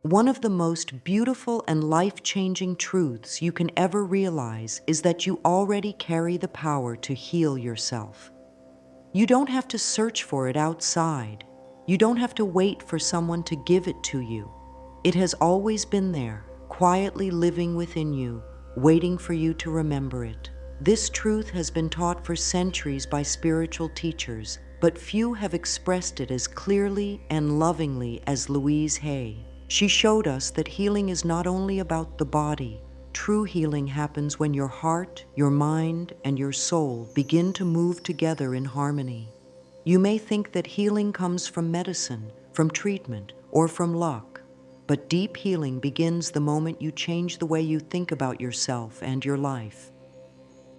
One of the most beautiful and life-changing truths you can ever realize is that you already carry the power to heal yourself. You don't have to search for it outside. You don't have to wait for someone to give it to you. It has always been there, quietly living within you, waiting for you to remember it. This truth has been taught for centuries by spiritual teachers, but few have expressed it as clearly and lovingly as Louise Hay. She showed us that healing is not only about the body. True healing happens when your heart, your mind, and your soul begin to move together in harmony. You may think that healing comes from medicine, from treatment, or from luck, but deep healing begins the moment you change the way you think about yourself and your life.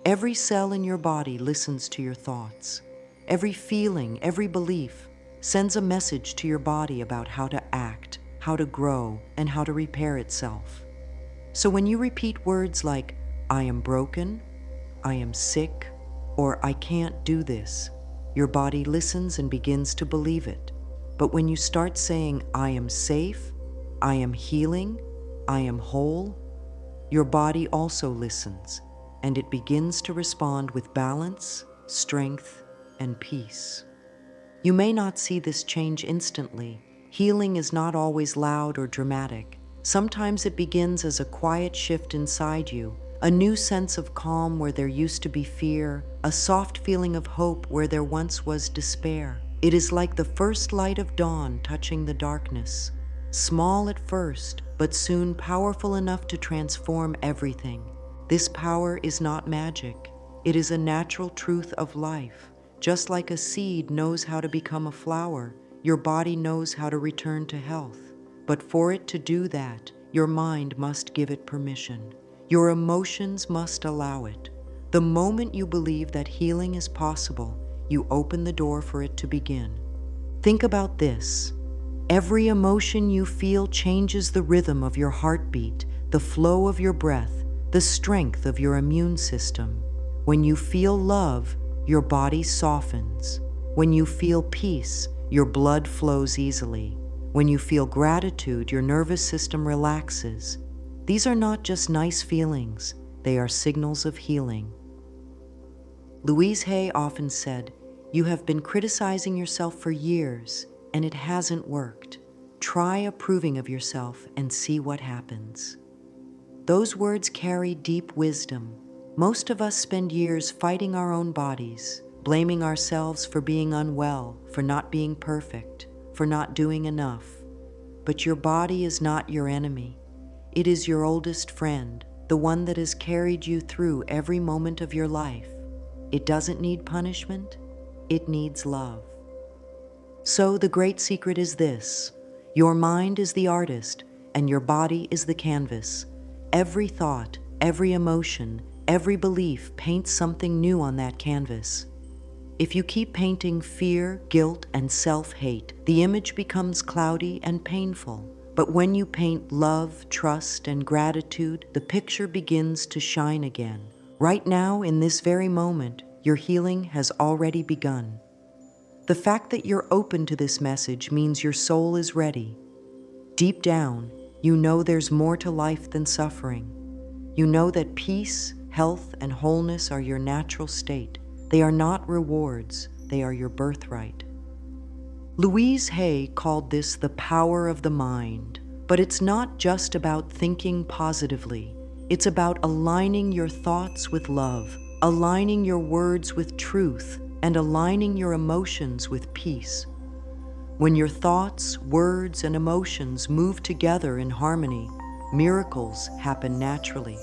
Every cell in your body listens to your thoughts. Every feeling, every belief sends a message to your body about how to act, how to grow, and how to repair itself. So when you repeat words like, I am broken, I am sick, or I can't do this, your body listens and begins to believe it. But when you start saying, I am safe, I am healing, I am whole, your body also listens, and it begins to respond with balance, strength, and peace. You may not see this change instantly. Healing is not always loud or dramatic. Sometimes it begins as a quiet shift inside you, a new sense of calm where there used to be fear, a soft feeling of hope where there once was despair. It is like the first light of dawn touching the darkness, small at first, but soon powerful enough to transform everything. This power is not magic. It is a natural truth of life. Just like a seed knows how to become a flower, your body knows how to return to health. But for it to do that, your mind must give it permission. Your emotions must allow it. The moment you believe that healing is possible, you open the door for it to begin. Think about this. Every emotion you feel changes the rhythm of your heartbeat, the flow of your breath, the strength of your immune system. When you feel love, your body softens. When you feel peace, your blood flows easily. When you feel gratitude, your nervous system relaxes. These are not just nice feelings, they are signals of healing. Louise Hay often said, "You have been criticizing yourself for years, and it hasn't worked. Try approving of yourself and see what happens." Those words carry deep wisdom. Most of us spend years fighting our own bodies, blaming ourselves for being unwell, for not being perfect, for not doing enough. But your body is not your enemy. It is your oldest friend, the one that has carried you through every moment of your life. It doesn't need punishment, it needs love. So the great secret is this: your mind is the artist, and your body is the canvas. Every thought, every emotion, every belief paints something new on that canvas. If you keep painting fear, guilt, and self-hate, the image becomes cloudy and painful. But when you paint love, trust, and gratitude, the picture begins to shine again. Right now, in this very moment, your healing has already begun. The fact that you're open to this message means your soul is ready. Deep down, you know there's more to life than suffering. You know that peace, health, and wholeness are your natural state. They are not rewards, they are your birthright. Louise Hay called this the power of the mind, but it's not just about thinking positively. It's about aligning your thoughts with love, aligning your words with truth, and aligning your emotions with peace. When your thoughts, words, and emotions move together in harmony, miracles happen naturally.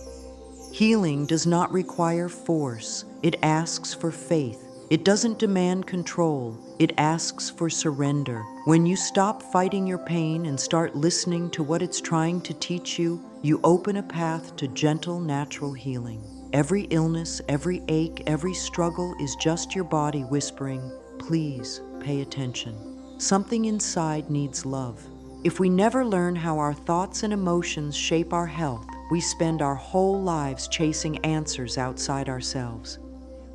Healing does not require force. It asks for faith. It doesn't demand control. It asks for surrender. When you stop fighting your pain and start listening to what it's trying to teach you, you open a path to gentle, natural healing. Every illness, every ache, every struggle is just your body whispering, "Please pay attention." Something inside needs love. If we never learn how our thoughts and emotions shape our health, we spend our whole lives chasing answers outside ourselves.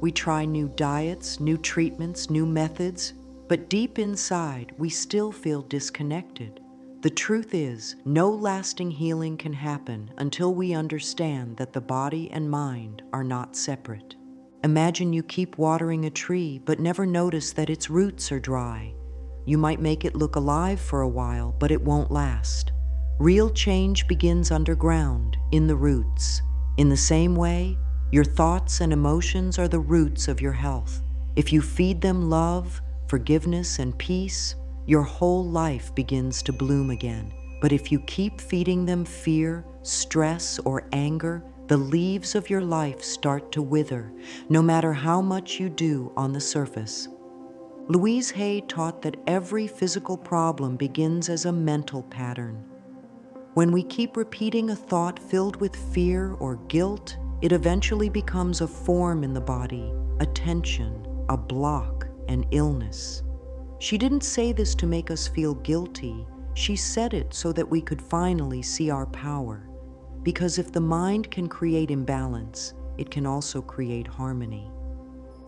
We try new diets, new treatments, new methods, but deep inside, we still feel disconnected. The truth is, no lasting healing can happen until we understand that the body and mind are not separate. Imagine you keep watering a tree but never notice that its roots are dry. You might make it look alive for a while, but it won't last. Real change begins underground, in the roots. In the same way, your thoughts and emotions are the roots of your health. If you feed them love, forgiveness, and peace, your whole life begins to bloom again. But if you keep feeding them fear, stress, or anger, the leaves of your life start to wither, no matter how much you do on the surface. Louise Hay taught that every physical problem begins as a mental pattern. When we keep repeating a thought filled with fear or guilt, it eventually becomes a form in the body, a tension, a block, an illness. She didn't say this to make us feel guilty. She said it so that we could finally see our power. Because if the mind can create imbalance, it can also create harmony.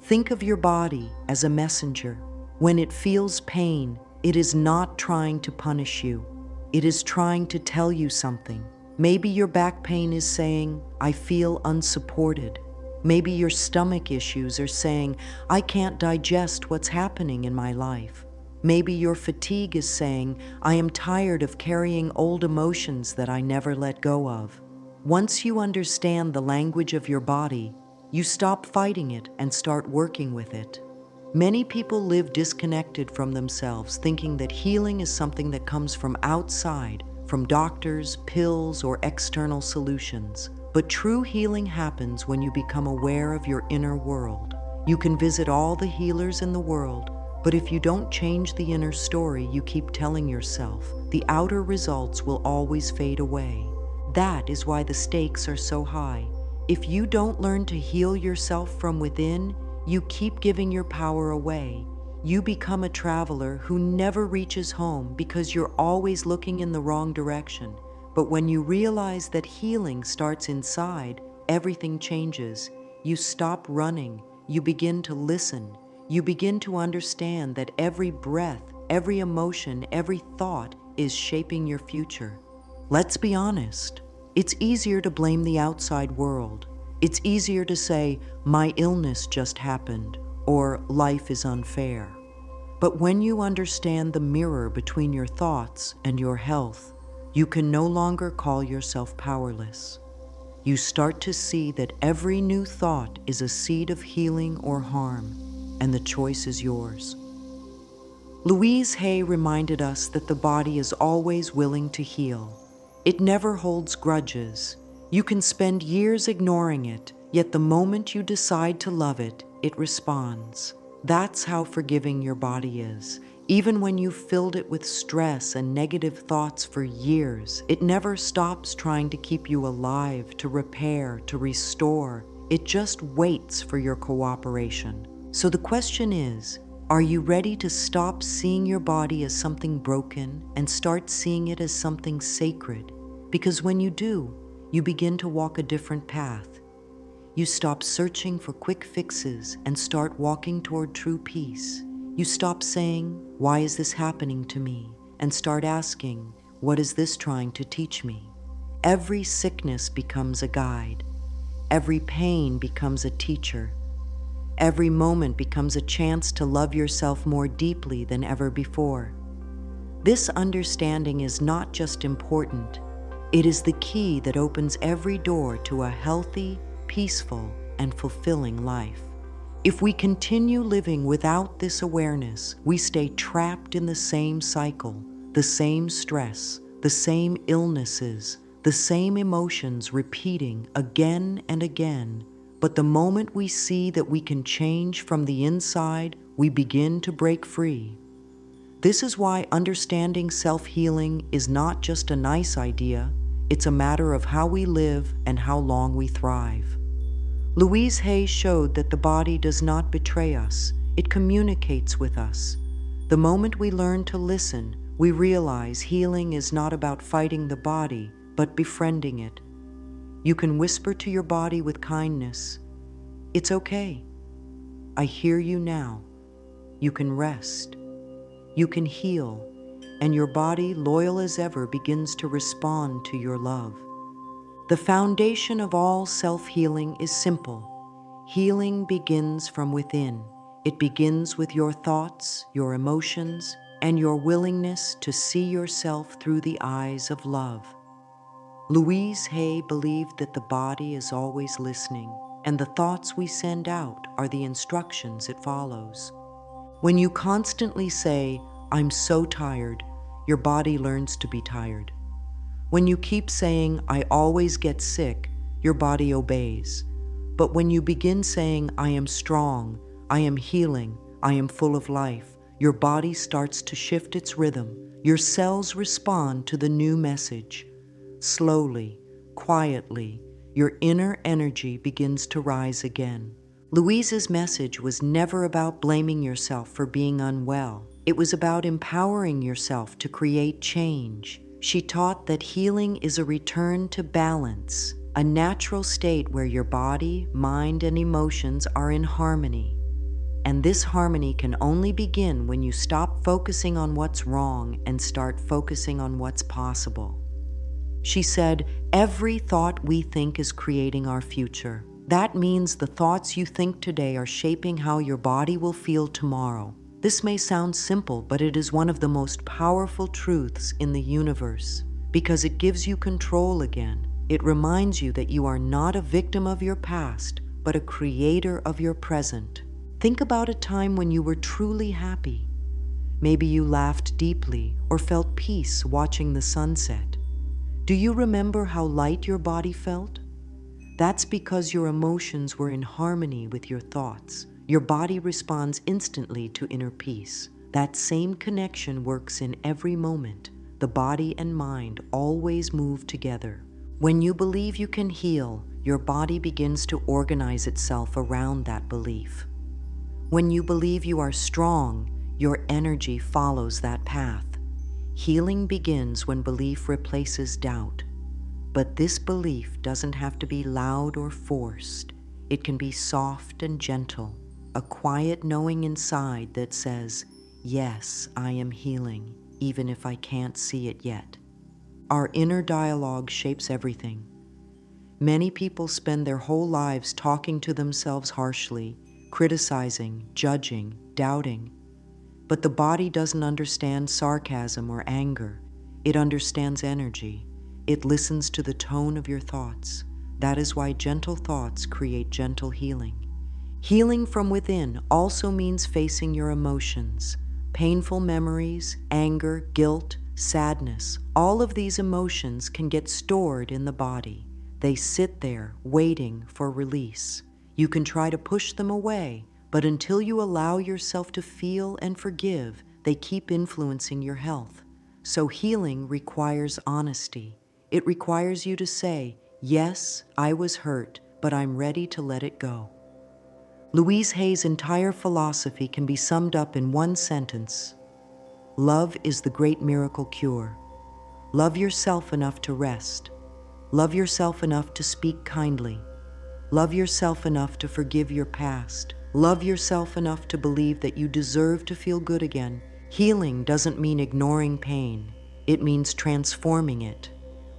Think of your body as a messenger. When it feels pain, it is not trying to punish you. It is trying to tell you something. Maybe your back pain is saying, I feel unsupported. Maybe your stomach issues are saying, I can't digest what's happening in my life. Maybe your fatigue is saying, I am tired of carrying old emotions that I never let go of. Once you understand the language of your body, you stop fighting it and start working with it. Many people live disconnected from themselves, thinking that healing is something that comes from outside, from doctors, pills, or external solutions. But true healing happens when you become aware of your inner world. You can visit all the healers in the world, but if you don't change the inner story you keep telling yourself, the outer results will always fade away. That is why the stakes are so high. If you don't learn to heal yourself from within, you keep giving your power away. You become a traveler who never reaches home because you're always looking in the wrong direction. But when you realize that healing starts inside, everything changes. You stop running. You begin to listen. You begin to understand that every breath, every emotion, every thought is shaping your future. Let's be honest. It's easier to blame the outside world. It's easier to say, my illness just happened, or life is unfair. But when you understand the mirror between your thoughts and your health, you can no longer call yourself powerless. You start to see that every new thought is a seed of healing or harm, and the choice is yours. Louise Hay reminded us that the body is always willing to heal. It never holds grudges. You can spend years ignoring it, yet the moment you decide to love it, it responds. That's how forgiving your body is. Even when you've filled it with stress and negative thoughts for years, it never stops trying to keep you alive, to repair, to restore. It just waits for your cooperation. So the question is, are you ready to stop seeing your body as something broken and start seeing it as something sacred? Because when you do, you begin to walk a different path. You stop searching for quick fixes and start walking toward true peace. You stop saying, why is this happening to me? And start asking, what is this trying to teach me? Every sickness becomes a guide. Every pain becomes a teacher. Every moment becomes a chance to love yourself more deeply than ever before. This understanding is not just important, it is the key that opens every door to a healthy, peaceful, and fulfilling life. If we continue living without this awareness, we stay trapped in the same cycle, the same stress, the same illnesses, the same emotions repeating again and again. But the moment we see that we can change from the inside, we begin to break free. This is why understanding self-healing is not just a nice idea, it's a matter of how we live and how long we thrive. Louise Hay showed that the body does not betray us, it communicates with us. The moment we learn to listen, we realize healing is not about fighting the body, but befriending it. You can whisper to your body with kindness, "It's okay. I hear you now." You can rest. You can heal. and your body, loyal as ever, begins to respond to your love. The foundation of all self-healing is simple. Healing begins from within. It begins with your thoughts, your emotions, and your willingness to see yourself through the eyes of love. Louise Hay believed that the body is always listening, and the thoughts we send out are the instructions it follows. When you constantly say, "I'm so tired," your body learns to be tired. When you keep saying, "I always get sick," your body obeys. But when you begin saying, "I am strong, I am healing, I am full of life," your body starts to shift its rhythm. Your cells respond to the new message. Slowly, quietly, your inner energy begins to rise again. Louise's message was never about blaming yourself for being unwell. It was about empowering yourself to create change. She taught that healing is a return to balance, a natural state where your body, mind, and emotions are in harmony. And this harmony can only begin when you stop focusing on what's wrong and start focusing on what's possible. She said, "Every thought we think is creating our future." That means the thoughts you think today are shaping how your body will feel tomorrow. This may sound simple, but it is one of the most powerful truths in the universe because it gives you control again. It reminds you that you are not a victim of your past, but a creator of your present. Think about a time when you were truly happy. Maybe you laughed deeply or felt peace watching the sunset. Do you remember how light your body felt? That's because your emotions were in harmony with your thoughts. Your body responds instantly to inner peace. That same connection works in every moment. The body and mind always move together. When you believe you can heal, your body begins to organize itself around that belief. When you believe you are strong, your energy follows that path. Healing begins when belief replaces doubt. But this belief doesn't have to be loud or forced. It can be soft and gentle, a quiet knowing inside that says, "Yes, I am healing, even if I can't see it yet." Our inner dialogue shapes everything. Many people spend their whole lives talking to themselves harshly, criticizing, judging, doubting. But the body doesn't understand sarcasm or anger. It understands energy. It listens to the tone of your thoughts. That is why gentle thoughts create gentle healing. Healing from within also means facing your emotions. Painful memories, anger, guilt, sadness, all of these emotions can get stored in the body. They sit there waiting for release. You can try to push them away, but until you allow yourself to feel and forgive, they keep influencing your health. So healing requires honesty. It requires you to say, "Yes, I was hurt, but I'm ready to let it go." Louise Hay's entire philosophy can be summed up in one sentence. Love is the great miracle cure. Love yourself enough to rest. Love yourself enough to speak kindly. Love yourself enough to forgive your past. Love yourself enough to believe that you deserve to feel good again. Healing doesn't mean ignoring pain. It means transforming it.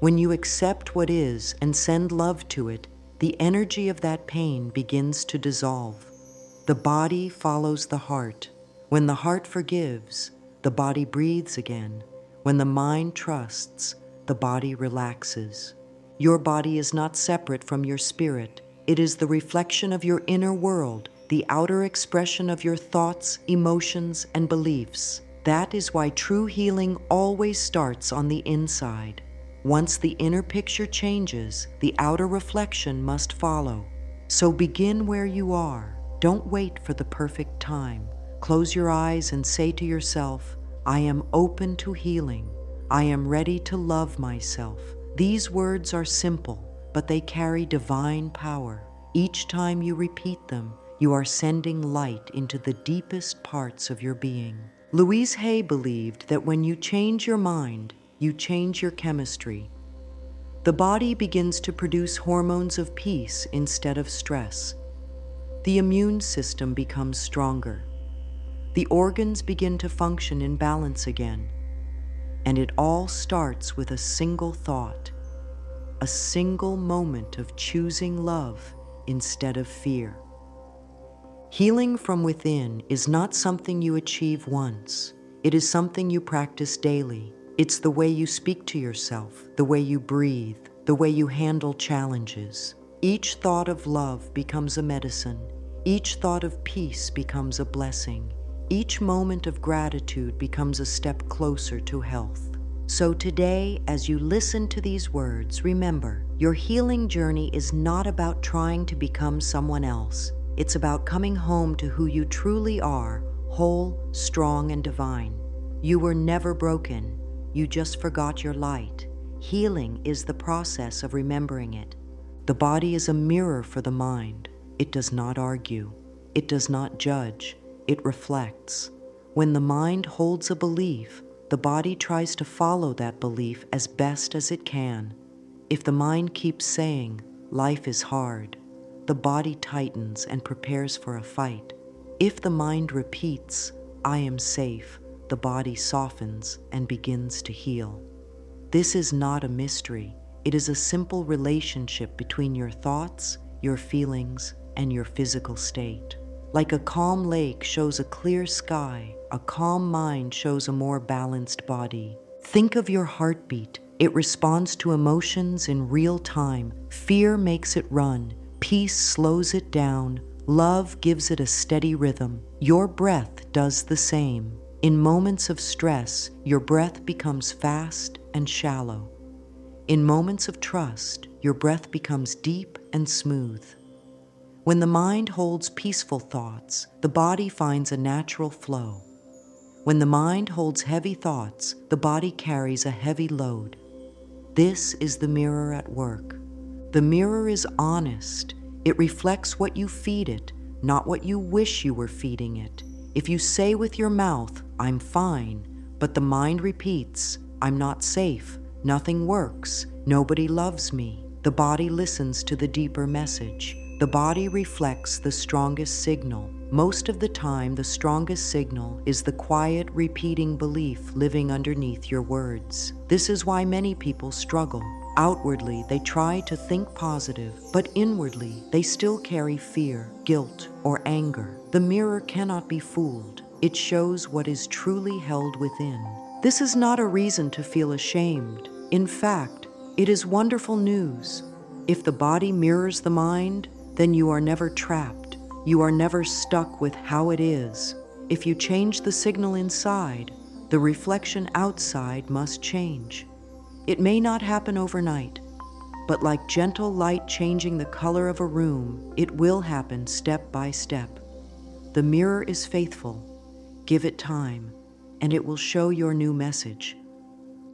When you accept what is and send love to it, the energy of that pain begins to dissolve. The body follows the heart. When the heart forgives, the body breathes again. When the mind trusts, the body relaxes. Your body is not separate from your spirit. It is the reflection of your inner world, the outer expression of your thoughts, emotions, and beliefs. That is why true healing always starts on the inside. Once the inner picture changes, the outer reflection must follow. So begin where you are. Don't wait for the perfect time. Close your eyes and say to yourself, "I am open to healing. I am ready to love myself." These words are simple, but they carry divine power. Each time you repeat them, you are sending light into the deepest parts of your being. Louise Hay believed that when you change your mind, you change your chemistry. The body begins to produce hormones of peace instead of stress. The immune system becomes stronger. The organs begin to function in balance again. And it all starts with a single thought, a single moment of choosing love instead of fear. Healing from within is not something you achieve once. It is something you practice daily. It's the way you speak to yourself, the way you breathe, the way you handle challenges. Each thought of love becomes a medicine. Each thought of peace becomes a blessing. Each moment of gratitude becomes a step closer to health. So today, as you listen to these words, remember, your healing journey is not about trying to become someone else. It's about coming home to who you truly are, whole, strong, and divine. You were never broken. You just forgot your light. Healing is the process of remembering it. The body is a mirror for the mind. It does not argue. It does not judge. It reflects. When the mind holds a belief, the body tries to follow that belief as best as it can. If the mind keeps saying, "Life is hard," the body tightens and prepares for a fight. If the mind repeats, "I am safe," the body softens and begins to heal. This is not a mystery. It is a simple relationship between your thoughts, your feelings, and your physical state. Like a calm lake shows a clear sky, a calm mind shows a more balanced body. Think of your heartbeat. It responds to emotions in real time. Fear makes it run. Peace slows it down. Love gives it a steady rhythm. Your breath does the same. In moments of stress, your breath becomes fast and shallow. In moments of trust, your breath becomes deep and smooth. When the mind holds peaceful thoughts, the body finds a natural flow. When the mind holds heavy thoughts, the body carries a heavy load. This is the mirror at work. The mirror is honest. It reflects what you feed it, not what you wish you were feeding it. If you say with your mouth, "I'm fine," but the mind repeats, "I'm not safe, nothing works, nobody loves me," the body listens to the deeper message. The body reflects the strongest signal. Most of the time, the strongest signal is the quiet, repeating belief living underneath your words. This is why many people struggle. Outwardly, they try to think positive, but inwardly, they still carry fear, guilt, or anger. The mirror cannot be fooled. It shows what is truly held within. This is not a reason to feel ashamed. In fact, it is wonderful news. If the body mirrors the mind, then you are never trapped. You are never stuck with how it is. If you change the signal inside, the reflection outside must change. It may not happen overnight, but like gentle light changing the color of a room, it will happen step by step. The mirror is faithful. Give it time, and it will show your new message.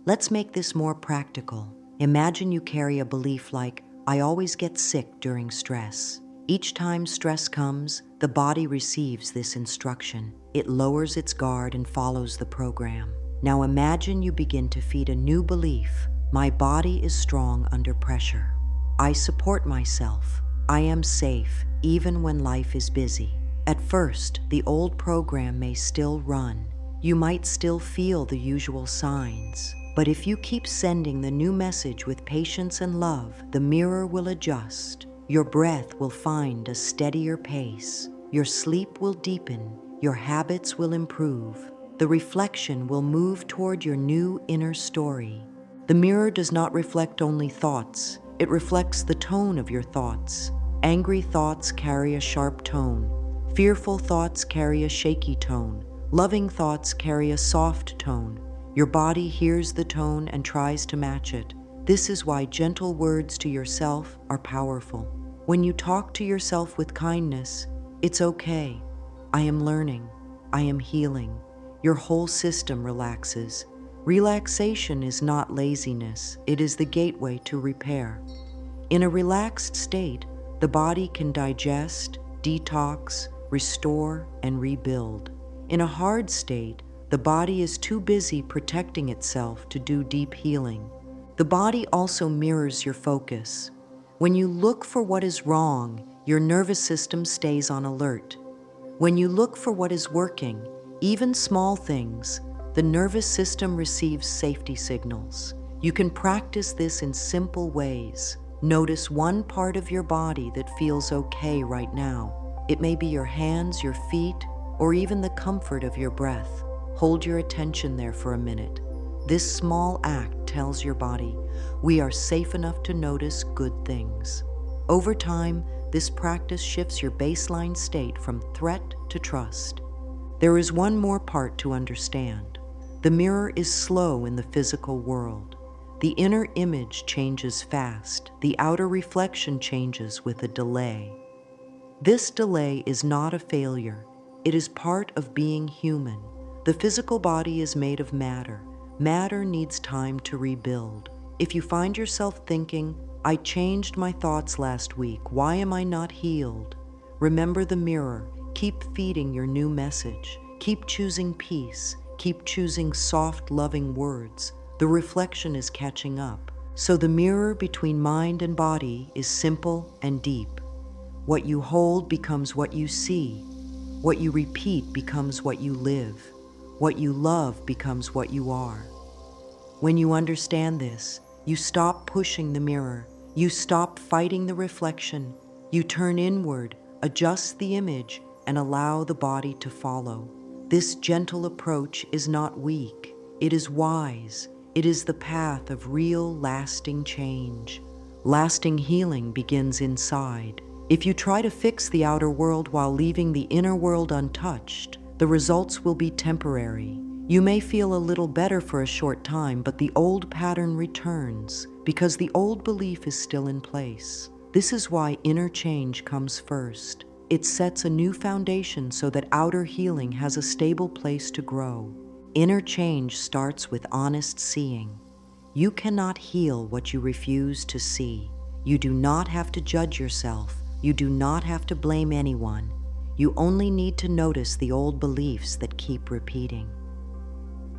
Let's make this more practical. Imagine you carry a belief like, "I always get sick during stress." Each time stress comes, the body receives this instruction. It lowers its guard and follows the program. Now imagine you begin to feed a new belief. "My body is strong under pressure. I support myself. I am safe, even when life is busy." At first, the old program may still run. You might still feel the usual signs. But if you keep sending the new message with patience and love, the mirror will adjust. Your breath will find a steadier pace. Your sleep will deepen. Your habits will improve. The reflection will move toward your new inner story. The mirror does not reflect only thoughts. It reflects the tone of your thoughts. Angry thoughts carry a sharp tone. Fearful thoughts carry a shaky tone. Loving thoughts carry a soft tone. Your body hears the tone and tries to match it. This is why gentle words to yourself are powerful. When you talk to yourself with kindness, "It's okay. I am learning. I am healing." Your whole system relaxes. Relaxation is not laziness. It is the gateway to repair. In a relaxed state, the body can digest, detox, restore, and rebuild. In a hard state, the body is too busy protecting itself to do deep healing. The body also mirrors your focus. When you look for what is wrong, your nervous system stays on alert. When you look for what is working, even small things, The nervous system receives safety signals. You can practice this in simple ways. Notice one part of your body that feels okay right now. It may be your hands, your feet, or even the comfort of your breath. Hold your attention there for a minute. This small act tells your body, we are safe enough to notice good things. Over time, this practice shifts your baseline state from threat to trust. There is one more part to understand. The mirror is slow in the physical world. The inner image changes fast. The outer reflection changes with a delay. This delay is not a failure. It is part of being human. The physical body is made of matter. Matter needs time to rebuild. If you find yourself thinking, I changed my thoughts last week, why am I not healed? Remember the mirror. Keep feeding your new message. Keep choosing peace. Keep choosing soft, loving words. The reflection is catching up. So the mirror between mind and body is simple and deep. What you hold becomes what you see. What you repeat becomes what you live. What you love becomes what you are. When you understand this, you stop pushing the mirror. You stop fighting the reflection. You turn inward, adjust the image, and allow the body to follow. This gentle approach is not weak. It is wise. It is the path of real, lasting change. Lasting healing begins inside. If you try to fix the outer world while leaving the inner world untouched, the results will be temporary. You may feel a little better for a short time, but the old pattern returns because the old belief is still in place. This is why inner change comes first. It sets a new foundation so that outer healing has a stable place to grow. Inner change starts with honest seeing. You cannot heal what you refuse to see. You do not have to judge yourself. You do not have to blame anyone. You only need to notice the old beliefs that keep repeating.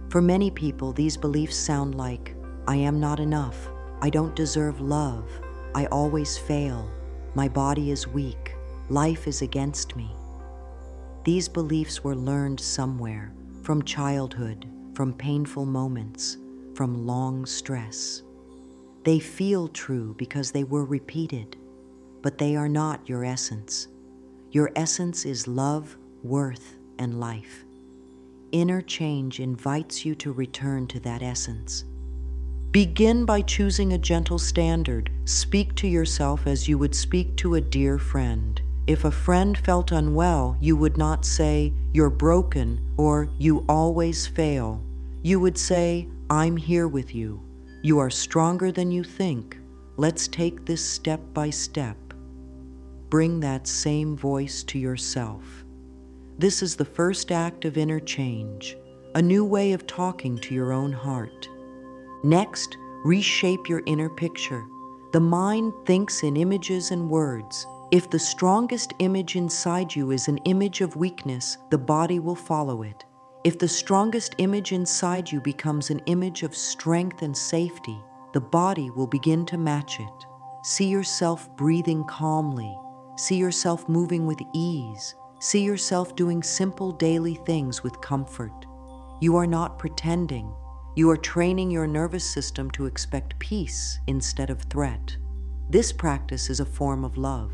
For many people, these beliefs sound like, I am not enough, I don't deserve love, I always fail, my body is weak, life is against me. These beliefs were learned somewhere, from childhood, from painful moments, from long stress. They feel true because they were repeated, but they are not your essence. Your essence is love, worth, and life. Inner change invites you to return to that essence. Begin by choosing a gentle standard. Speak to yourself as you would speak to a dear friend. If a friend felt unwell, you would not say, you're broken, or you always fail. You would say, I'm here with you. You are stronger than you think. Let's take this step by step. Bring that same voice to yourself. This is the first act of inner change, a new way of talking to your own heart. Next, reshape your inner picture. The mind thinks in images and words. If the strongest image inside you is an image of weakness, the body will follow it. If the strongest image inside you becomes an image of strength and safety, the body will begin to match it. See yourself breathing calmly. See yourself moving with ease. See yourself doing simple daily things with comfort. You are not pretending. You are training your nervous system to expect peace instead of threat. This practice is a form of love.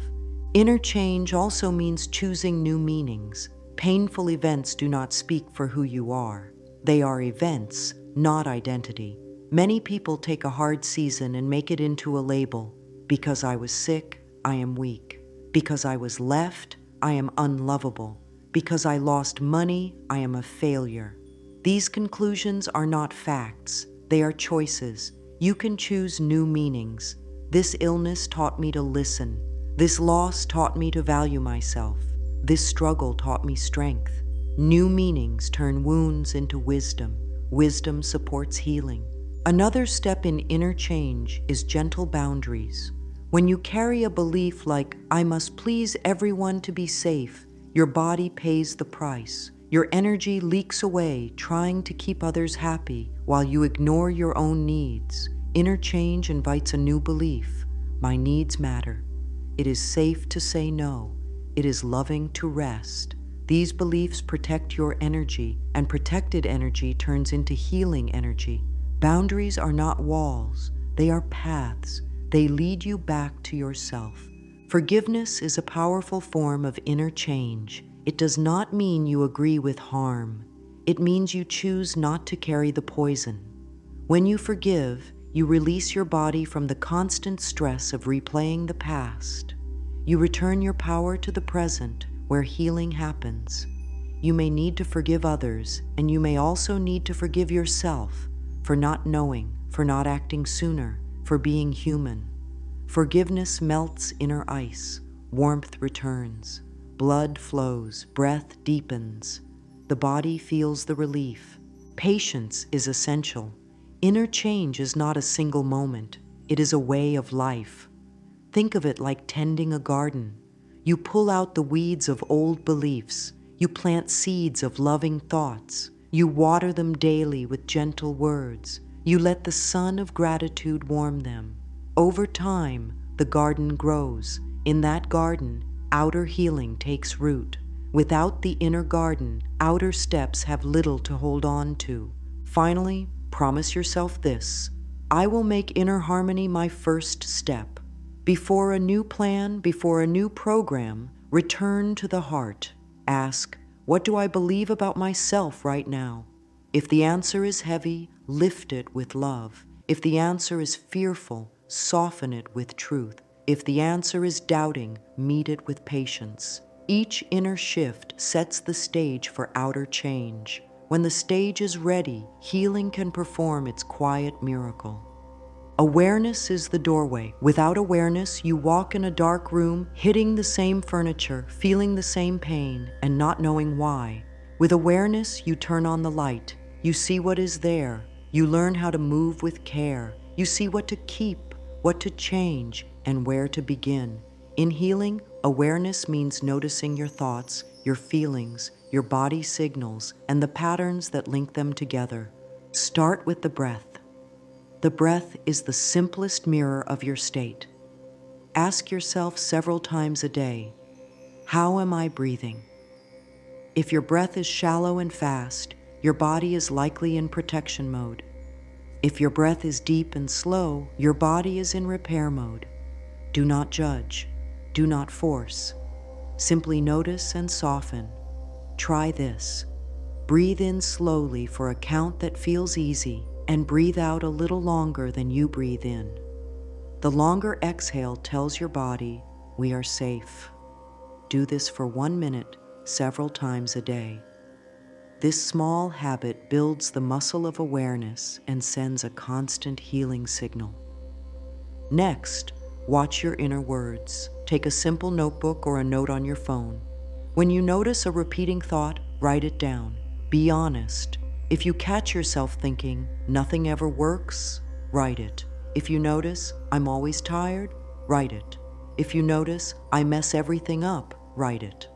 Inner change also means choosing new meanings. Painful events do not speak for who you are. They are events, not identity. Many people take a hard season and make it into a label. Because I was sick, I am weak. Because I was left, I am unlovable. Because I lost money, I am a failure. These conclusions are not facts. They are choices. You can choose new meanings. This illness taught me to listen. This loss taught me to value myself. This struggle taught me strength. New meanings turn wounds into wisdom. Wisdom supports healing. Another step in inner change is gentle boundaries. When you carry a belief like, I must please everyone to be safe, your body pays the price. Your energy leaks away trying to keep others happy while you ignore your own needs. Inner change invites a new belief. My needs matter. It is safe to say no. It is loving to rest. These beliefs protect your energy, and protected energy turns into healing energy. Boundaries are not walls, they are paths. They lead you back to yourself. Forgiveness is a powerful form of inner change. It does not mean you agree with harm. It means you choose not to carry the poison. When you forgive, you release your body from the constant stress of replaying the past. You return your power to the present, where healing happens. You may need to forgive others, and you may also need to forgive yourself for not knowing, for not acting sooner, for being human. Forgiveness melts inner ice, warmth returns, blood flows, breath deepens. The body feels the relief. Patience is essential. Inner change is not a single moment, it is a way of life. Think of it like tending a garden. You pull out the weeds of old beliefs. You plant seeds of loving thoughts. You water them daily with gentle words. You let the sun of gratitude warm them. Over time, the garden grows. In that garden, outer healing takes root. Without the inner garden, outer steps have little to hold on to. Finally, promise yourself this: I will make inner harmony my first step. Before a new plan, before a new program, return to the heart. Ask, what do I believe about myself right now? If the answer is heavy, lift it with love. If the answer is fearful, soften it with truth. If the answer is doubting, meet it with patience. Each inner shift sets the stage for outer change. When the stage is ready, healing can perform its quiet miracle. Awareness is the doorway. Without awareness, you walk in a dark room, hitting the same furniture, feeling the same pain, and not knowing why. With awareness, you turn on the light. You see what is there. You learn how to move with care. You see what to keep, what to change, and where to begin. In healing, awareness means noticing your thoughts, your feelings, your body signals, and the patterns that link them together. Start with the breath. The breath is the simplest mirror of your state. Ask yourself several times a day, how am I breathing? If your breath is shallow and fast, your body is likely in protection mode. If your breath is deep and slow, your body is in repair mode. Do not judge. Do not force. Simply notice and soften. Try this. Breathe in slowly for a count that feels easy, and breathe out a little longer than you breathe in. The longer exhale tells your body, we are safe. Do this for 1 minute, several times a day. This small habit builds the muscle of awareness and sends a constant healing signal. Next, watch your inner words. Take a simple notebook or a note on your phone. When you notice a repeating thought, write it down. Be honest. If you catch yourself thinking, nothing ever works, write it. If you notice, I'm always tired, write it. If you notice, I mess everything up, write it.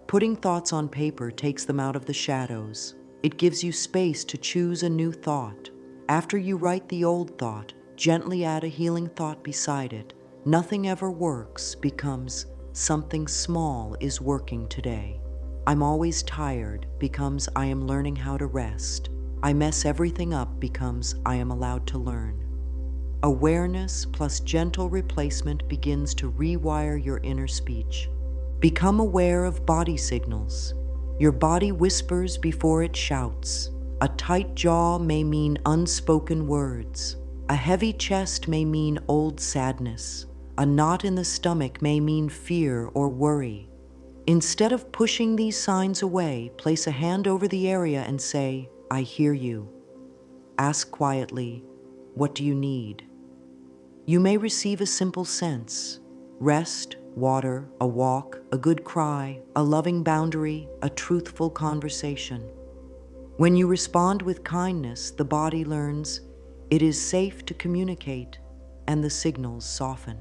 Putting thoughts on paper takes them out of the shadows. It gives you space to choose a new thought. After you write the old thought, gently add a healing thought beside it. Nothing ever works becomes something small is working today. I'm always tired becomes I am learning how to rest. I mess everything up becomes I am allowed to learn. Awareness plus gentle replacement begins to rewire your inner speech. Become aware of body signals. Your body whispers before it shouts. A tight jaw may mean unspoken words. A heavy chest may mean old sadness. A knot in the stomach may mean fear or worry. Instead of pushing these signs away, place a hand over the area and say, I hear you. Ask quietly, what do you need? You may receive a simple sense: rest, water, a walk, a good cry, a loving boundary, a truthful conversation. When you respond with kindness, the body learns it is safe to communicate, and the signals soften.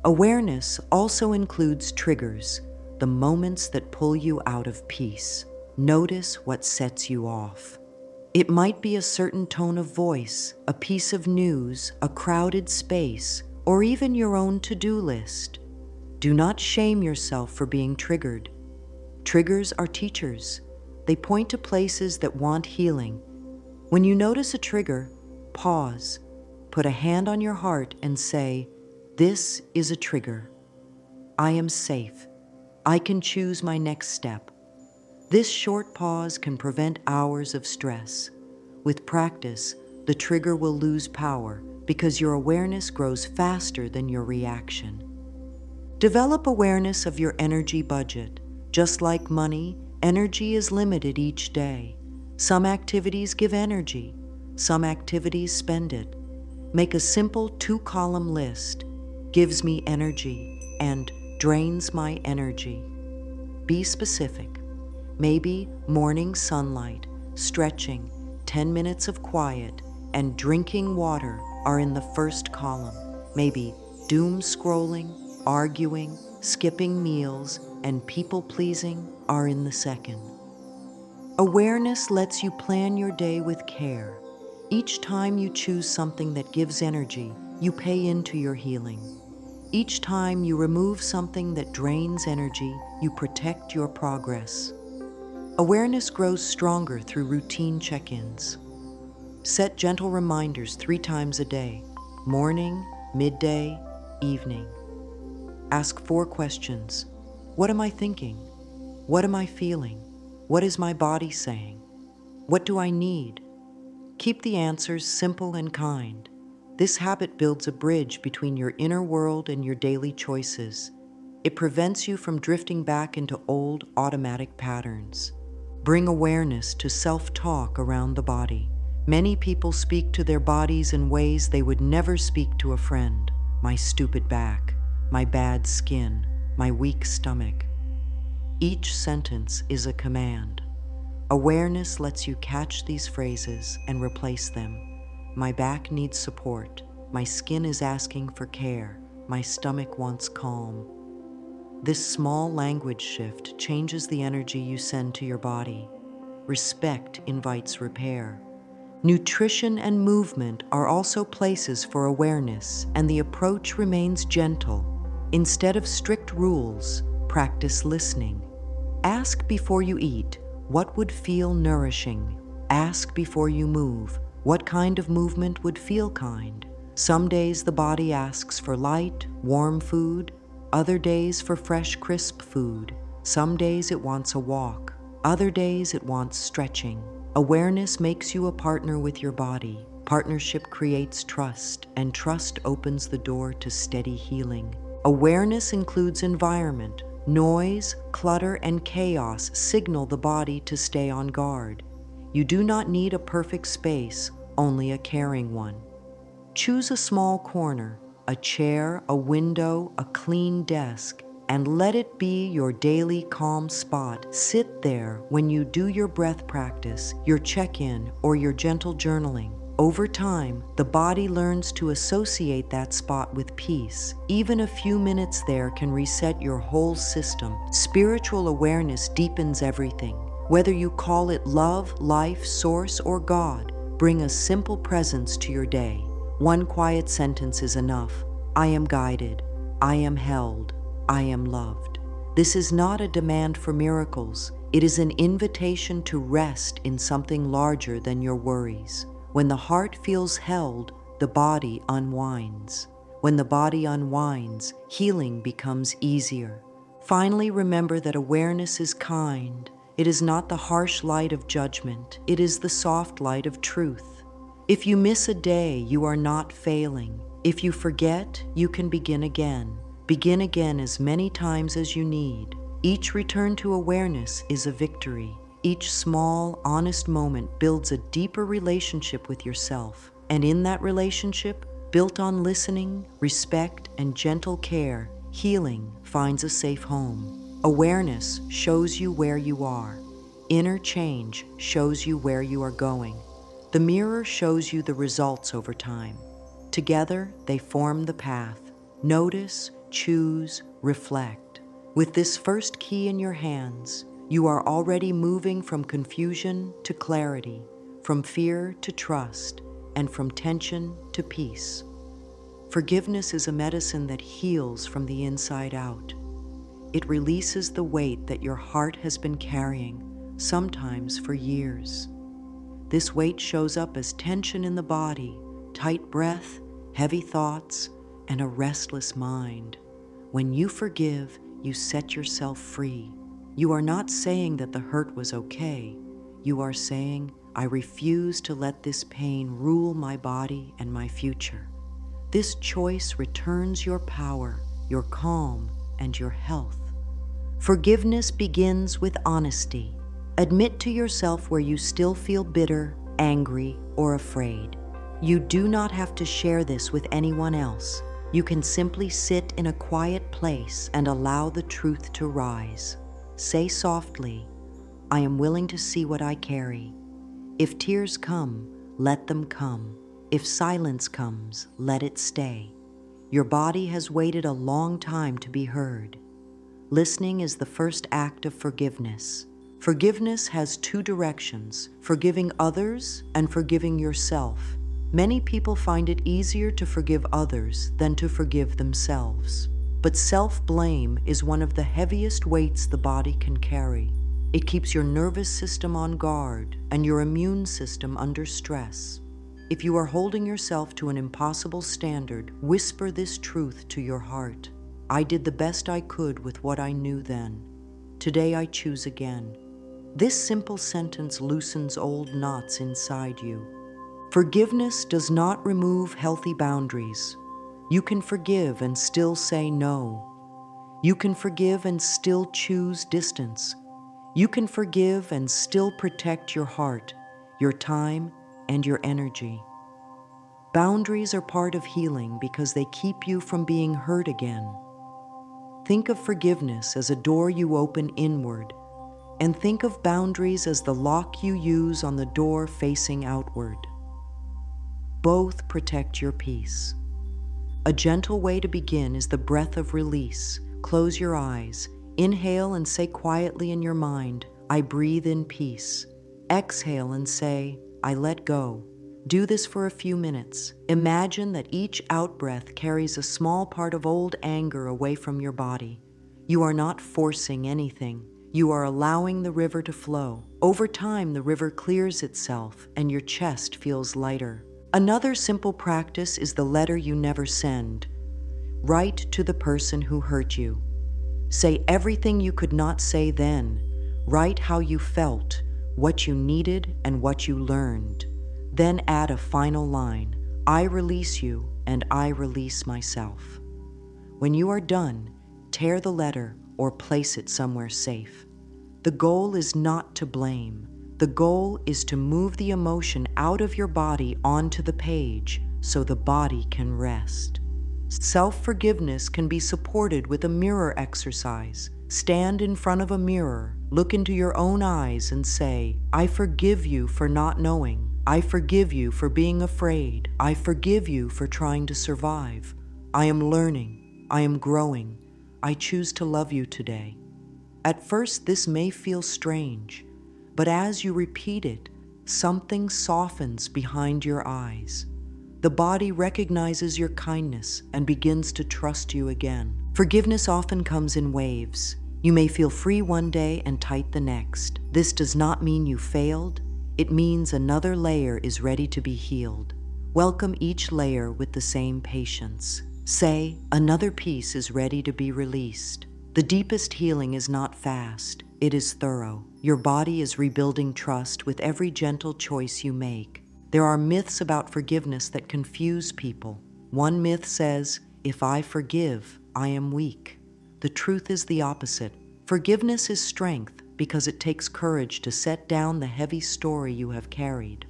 Awareness also includes triggers, the moments that pull you out of peace. Notice what sets you off. It might be a certain tone of voice, a piece of news, a crowded space, or even your own to-do list. Do not shame yourself for being triggered. Triggers are teachers. They point to places that want healing. When you notice a trigger, pause, put a hand on your heart and say, "This is a trigger. I am safe. I can choose my next step." This short pause can prevent hours of stress. With practice, the trigger will lose power because your awareness grows faster than your reaction. Develop awareness of your energy budget. Just like money, energy is limited each day. Some activities give energy, some activities spend it. Make a simple 2-column list: gives me energy and drains my energy. Be specific. Maybe morning sunlight, stretching, 10 minutes of quiet, and drinking water are in the first column. Maybe doom scrolling, arguing, skipping meals, and people-pleasing are in the second. Awareness lets you plan your day with care. Each time you choose something that gives energy, you pay into your healing. Each time you remove something that drains energy, you protect your progress. Awareness grows stronger through routine check-ins. Set gentle reminders 3 times a day: morning, midday, evening. Ask 4 questions. What am I thinking? What am I feeling? What is my body saying? What do I need? Keep the answers simple and kind. This habit builds a bridge between your inner world and your daily choices. It prevents you from drifting back into old automatic patterns. Bring awareness to self-talk around the body. Many people speak to their bodies in ways they would never speak to a friend. My stupid back, my bad skin, my weak stomach. Each sentence is a command. Awareness lets you catch these phrases and replace them. My back needs support. My skin is asking for care. My stomach wants calm. This small language shift changes the energy you send to your body. Respect invites repair. Nutrition and movement are also places for awareness, and the approach remains gentle. Instead of strict rules, practice listening. Ask before you eat, what would feel nourishing? Ask before you move, what kind of movement would feel kind? Some days the body asks for light, warm food. Other days for fresh, crisp food. Some days it wants a walk. Other days it wants stretching. Awareness makes you a partner with your body. Partnership creates trust, and trust opens the door to steady healing. Awareness includes environment. Noise, clutter, and chaos signal the body to stay on guard. You do not need a perfect space, only a caring one. Choose a small corner, a chair, a window, a clean desk, and let it be your daily calm spot. Sit there when you do your breath practice, your check-in, or your gentle journaling. Over time, the body learns to associate that spot with peace. Even a few minutes there can reset your whole system. Spiritual awareness deepens everything. Whether you call it love, life, source, or God, bring a simple presence to your day. One quiet sentence is enough. I am guided. I am held. I am loved. This is not a demand for miracles. It is an invitation to rest in something larger than your worries. When the heart feels held, the body unwinds. When the body unwinds, healing becomes easier. Finally, remember that awareness is kind. It is not the harsh light of judgment. It is the soft light of truth. If you miss a day, you are not failing. If you forget, you can begin again. Begin again as many times as you need. Each return to awareness is a victory. Each small, honest moment builds a deeper relationship with yourself. And in that relationship, built on listening, respect, and gentle care, healing finds a safe home. Awareness shows you where you are. Inner change shows you where you are going. The mirror shows you the results over time. Together, they form the path. Notice, choose, reflect. With this first key in your hands, you are already moving from confusion to clarity, from fear to trust, and from tension to peace. Forgiveness is a medicine that heals from the inside out. It releases the weight that your heart has been carrying, sometimes for years. This weight shows up as tension in the body, tight breath, heavy thoughts, and a restless mind. When you forgive, you set yourself free. You are not saying that the hurt was okay. You are saying, I refuse to let this pain rule my body and my future. This choice returns your power, your calm, and your health. Forgiveness begins with honesty. Admit to yourself where you still feel bitter, angry, or afraid. You do not have to share this with anyone else. You can simply sit in a quiet place and allow the truth to rise. Say softly, I am willing to see what I carry. If tears come, let them come. If silence comes, let it stay. Your body has waited a long time to be heard. Listening is the first act of forgiveness. Forgiveness has two directions, forgiving others and forgiving yourself. Many people find it easier to forgive others than to forgive themselves. But self-blame is one of the heaviest weights the body can carry. It keeps your nervous system on guard and your immune system under stress. If you are holding yourself to an impossible standard, whisper this truth to your heart. I did the best I could with what I knew then. Today I choose again. This simple sentence loosens old knots inside you. Forgiveness does not remove healthy boundaries. You can forgive and still say no. You can forgive and still choose distance. You can forgive and still protect your heart, your time, and your energy. Boundaries are part of healing because they keep you from being hurt again. Think of forgiveness as a door you open inward, and think of boundaries as the lock you use on the door facing outward. Both protect your peace. A gentle way to begin is the breath of release. Close your eyes, inhale and say quietly in your mind, I breathe in peace. Exhale and say, I let go. Do this for a few minutes. Imagine that each out-breath carries a small part of old anger away from your body. You are not forcing anything. You are allowing the river to flow. Over time, the river clears itself and your chest feels lighter. Another simple practice is the letter you never send. Write to the person who hurt you. Say everything you could not say then. Write how you felt, what you needed, and what you learned. Then add a final line, I release you and I release myself. When you are done, tear the letter or place it somewhere safe. The goal is not to blame. The goal is to move the emotion out of your body onto the page so the body can rest. Self-forgiveness can be supported with a mirror exercise. Stand in front of a mirror, look into your own eyes and say, I forgive you for not knowing. I forgive you for being afraid. I forgive you for trying to survive. I am learning. I am growing. I choose to love you today. At first, this may feel strange, but as you repeat it, something softens behind your eyes. The body recognizes your kindness and begins to trust you again. Forgiveness often comes in waves. You may feel free one day and tight the next. This does not mean you failed. It means another layer is ready to be healed. Welcome each layer with the same patience. Say, another piece is ready to be released. The deepest healing is not fast, it is thorough. Your body is rebuilding trust with every gentle choice you make. There are myths about forgiveness that confuse people. One myth says, if I forgive, I am weak. The truth is the opposite. Forgiveness is strength because it takes courage to set down the heavy story you have carried.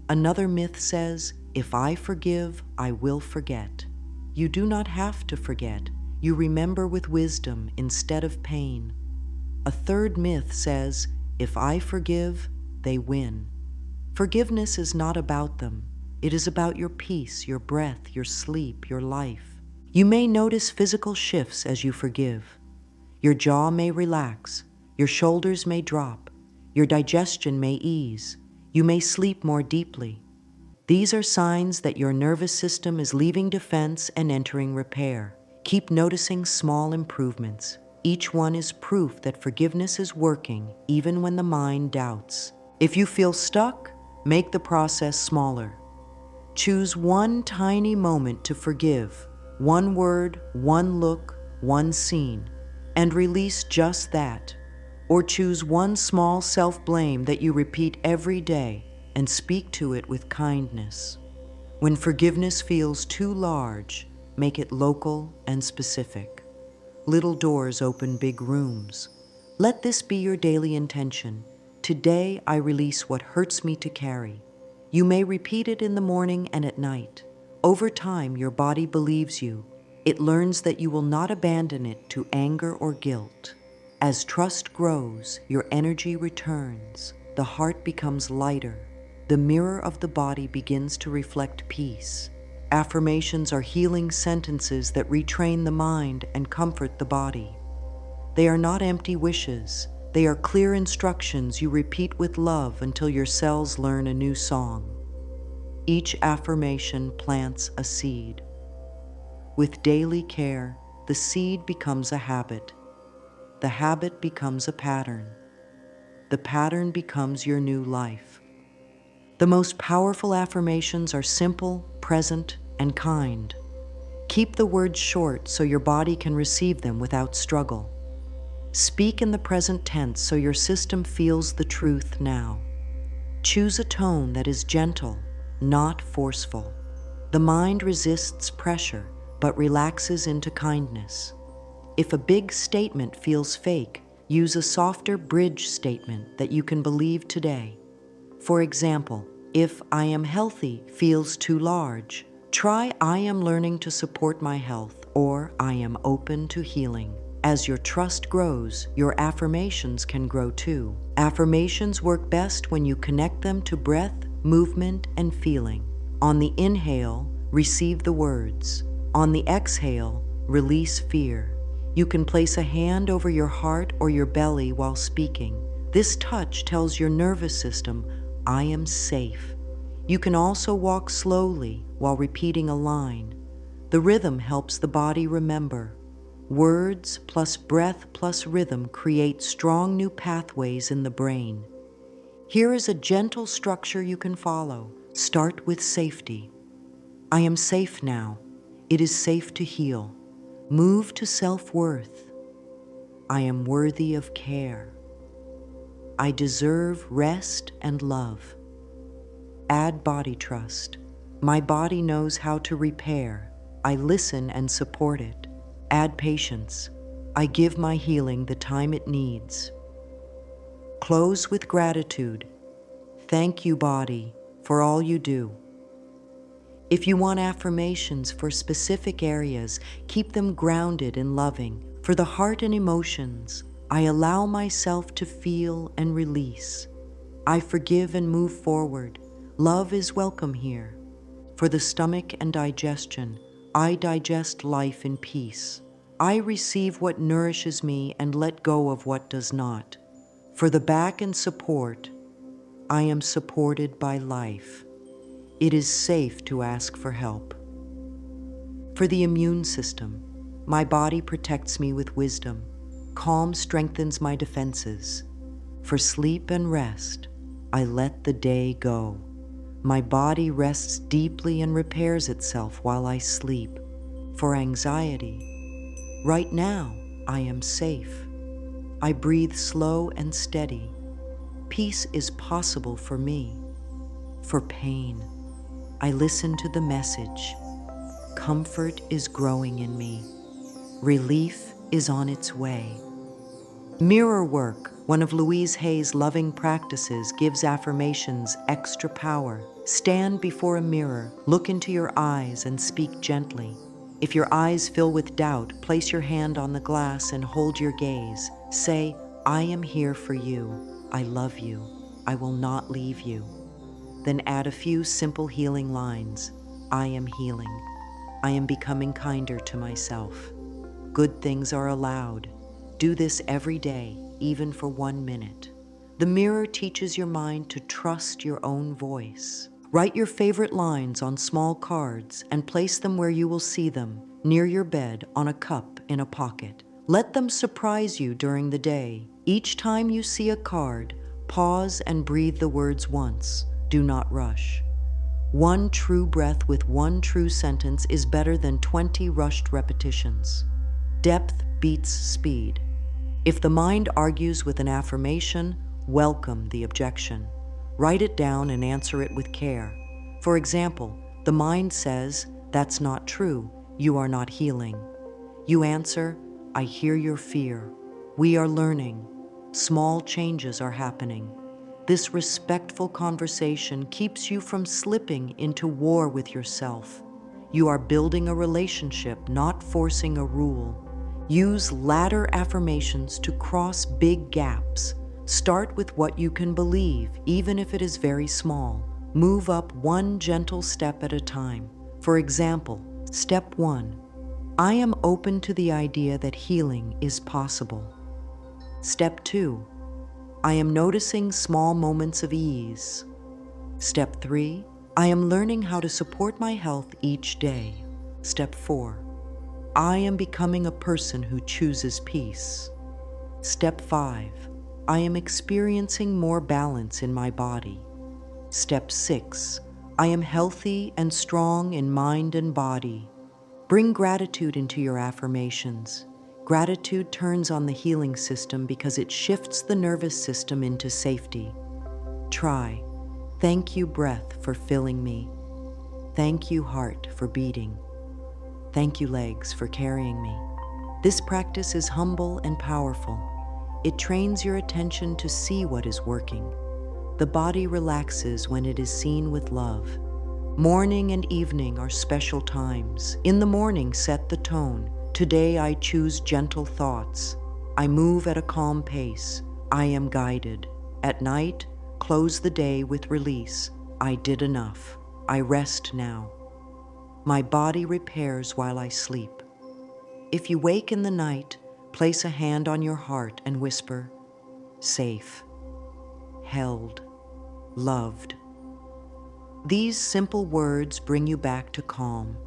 Another myth says, if I forgive, I will forget. You do not have to forget. You remember with wisdom instead of pain. A third myth says, if I forgive, they win. Forgiveness is not about them. It is about your peace, your breath, your sleep, your life. You may notice physical shifts as you forgive. Your jaw may relax. Your shoulders may drop. Your digestion may ease. You may sleep more deeply. These are signs that your nervous system is leaving defense and entering repair. Keep noticing small improvements. Each one is proof that forgiveness is working even when the mind doubts. If you feel stuck, make the process smaller. Choose one tiny moment to forgive, one word, one look, one scene, and release just that. Or choose one small self-blame that you repeat every day and speak to it with kindness. When forgiveness feels too large, make it local and specific. Little doors open big rooms. Let this be your daily intention. Today I release what hurts me to carry. You may repeat it in the morning and at night. Over time, your body believes you. It learns that you will not abandon it to anger or guilt. As trust grows, your energy returns. The heart becomes lighter. The mirror of the body begins to reflect peace. Affirmations are healing sentences that retrain the mind and comfort the body. They are not empty wishes. They are clear instructions you repeat with love until your cells learn a new song. Each affirmation plants a seed. With daily care, the seed becomes a habit. The habit becomes a pattern. The pattern becomes your new life. The most powerful affirmations are simple, present, and kind. Keep the words short so your body can receive them without struggle. Speak in the present tense so your system feels the truth now. Choose a tone that is gentle, not forceful. The mind resists pressure, but relaxes into kindness. If a big statement feels fake, use a softer bridge statement that you can believe today. For example, if I am healthy feels too large, try I am learning to support my health or I am open to healing. As your trust grows, your affirmations can grow too. Affirmations work best when you connect them to breath, movement, and feeling. On the inhale, receive the words. On the exhale, release fear. You can place a hand over your heart or your belly while speaking. This touch tells your nervous system, I am safe. You can also walk slowly while repeating a line. The rhythm helps the body remember. Words plus breath plus rhythm create strong new pathways in the brain. Here is a gentle structure you can follow. Start with safety. I am safe now. It is safe to heal. Move to self-worth. I am worthy of care. I deserve rest and love. Add body trust. My body knows how to repair. I listen and support it. Add patience. I give my healing the time it needs. Close with gratitude. Thank you, body, for all you do. If you want affirmations for specific areas, keep them grounded and loving. For the heart and emotions, I allow myself to feel and release. I forgive and move forward. Love is welcome here. For the stomach and digestion, I digest life in peace. I receive what nourishes me and let go of what does not. For the back and support, I am supported by life. It is safe to ask for help. For the immune system, my body protects me with wisdom. Calm strengthens my defenses. For sleep and rest, I let the day go. My body rests deeply and repairs itself while I sleep. For anxiety, right now I am safe. I breathe slow and steady. Peace is possible for me. For pain, I listen to the message. Comfort is growing in me. Relief is on its way. Mirror work, one of Louise Hay's loving practices, gives affirmations extra power. Stand before a mirror, look into your eyes, and speak gently. If your eyes fill with doubt, place your hand on the glass and hold your gaze. Say, I am here for you. I love you. I will not leave you. Then add a few simple healing lines. I am healing. I am becoming kinder to myself. Good things are allowed. Do this every day, even for 1 minute. The mirror teaches your mind to trust your own voice. Write your favorite lines on small cards and place them where you will see them, near your bed, on a cup, in a pocket. Let them surprise you during the day. Each time you see a card, pause and breathe the words once. Do not rush. One true breath with one true sentence is better than 20 rushed repetitions. Depth beats speed. If the mind argues with an affirmation, welcome the objection. Write it down and answer it with care. For example, the mind says, "That's not true. You are not healing." You answer, "I hear your fear. We are learning. Small changes are happening." This respectful conversation keeps you from slipping into war with yourself. You are building a relationship, not forcing a rule. Use ladder affirmations to cross big gaps. Start with what you can believe, even if it is very small. Move up one gentle step at a time. For example, step 1. I am open to the idea that healing is possible. Step 2. I am noticing small moments of ease. Step 3. I am learning how to support my health each day. Step 4. I am becoming a person who chooses peace. Step 5. I am experiencing more balance in my body. Step 6. I am healthy and strong in mind and body. Bring gratitude into your affirmations. Gratitude turns on the healing system because it shifts the nervous system into safety. Try. Thank you, breath, for filling me. Thank you, heart, for beating. Thank you, legs, for carrying me. This practice is humble and powerful. It trains your attention to see what is working. The body relaxes when it is seen with love. Morning and evening are special times. In the morning, set the tone. Today I choose gentle thoughts. I move at a calm pace. I am guided. At night, close the day with release. I did enough. I rest now. My body repairs while I sleep. If you wake in the night, place a hand on your heart and whisper, "Safe, held, loved." These simple words bring you back to calm.